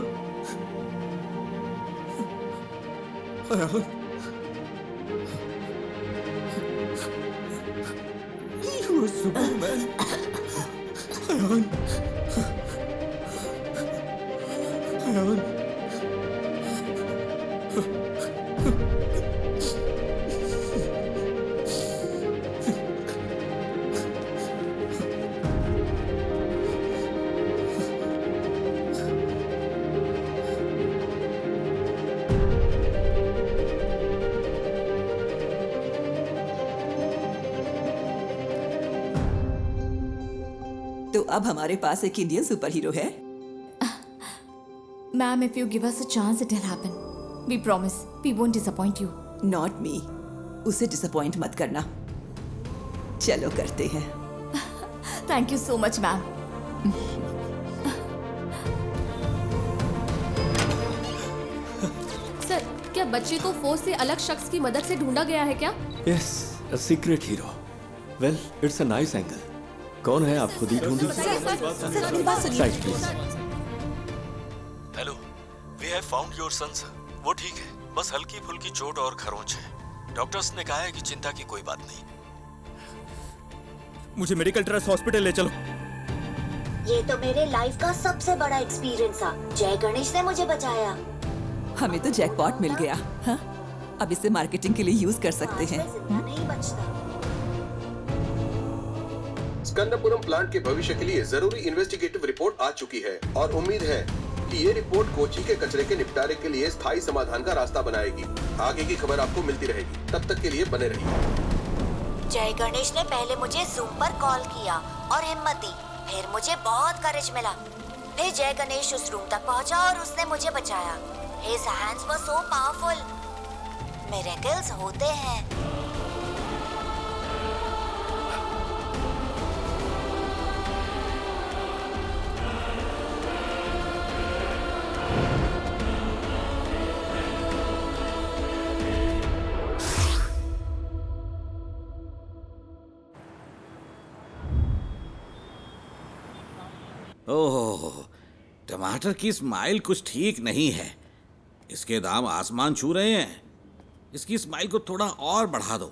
You are Superman. अब हमारे पास एक इंडियन सुपर हीरो है। Ma'am, if you give us a chance, it'll happen. We promise. We won't disappoint you. Not me. उसे disappoint मत करना। चलो करते हैं। Thank you so much, ma'am. Sir, क्या बच्चे को फोर्स से अलग शख्स की मदद से ढूंढा गया है क्या? Yes, a secret hero. Well, it's a nice angle. कौन है आप खुद ही ढूंढ लीजिए। Side please. Hello, we have found your son sir. वो ठीक है, बस हल्की फुल्की चोट और खरोंच है। डॉक्टर्स ने कहा है कि चिंता की कोई बात नहीं। मुझे मेडिकल ट्रस्ट हॉस्पिटल ले चलो। ये तो मेरे लाइफ का सबसे बड़ा एक्सपीरियंस था। जय गणेश ने मुझे बचाया। हमें तो जैकपॉट मिल गया। हाँ? अब इसे मार्केटिंग के लिए यूज कर सकते हैं। नहीं बचता। स्कंदपुरम प्लांट के भविष्य के लिए जरूरी इन्वेस्टिगेटिव रिपोर्ट आ चुकी है और उम्मीद है कि ये रिपोर्ट कोची के कचरे के निपटारे के लिए स्थायी समाधान का रास्ता बनाएगी। आगे की खबर आपको मिलती रहेगी, तब तक के लिए बने रहिए। जय गणेश ने पहले मुझे जूम पर कॉल किया और हिम्मत दी, फिर मुझे बहुत करेज मिला। फिर जय गणेश उस रूम तक पहुंचा और उसने मुझे बचाया। His hands were so powerful. Miracles होते हैं। ओह, टमाटर की स्माइल कुछ ठीक नहीं है। इसके दाम आसमान छू रहे हैं। इसकी स्माइल को थोड़ा और बढ़ा दो।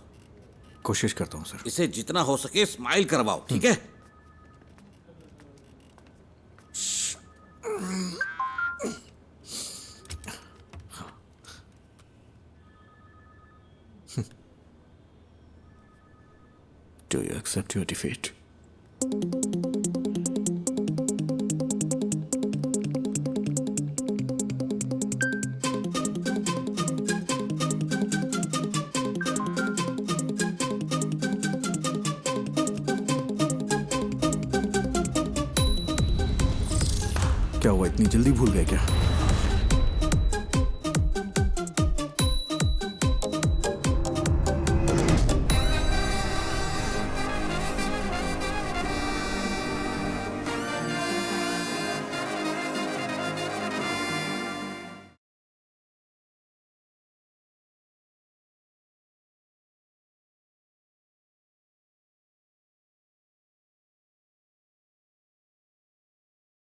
कोशिश करता हूँ सर। इसे जितना हो सके स्माइल करवाओ, ठीक है? Do you accept your defeat? क्या हुआ, इतनी जल्दी भूल गए क्या?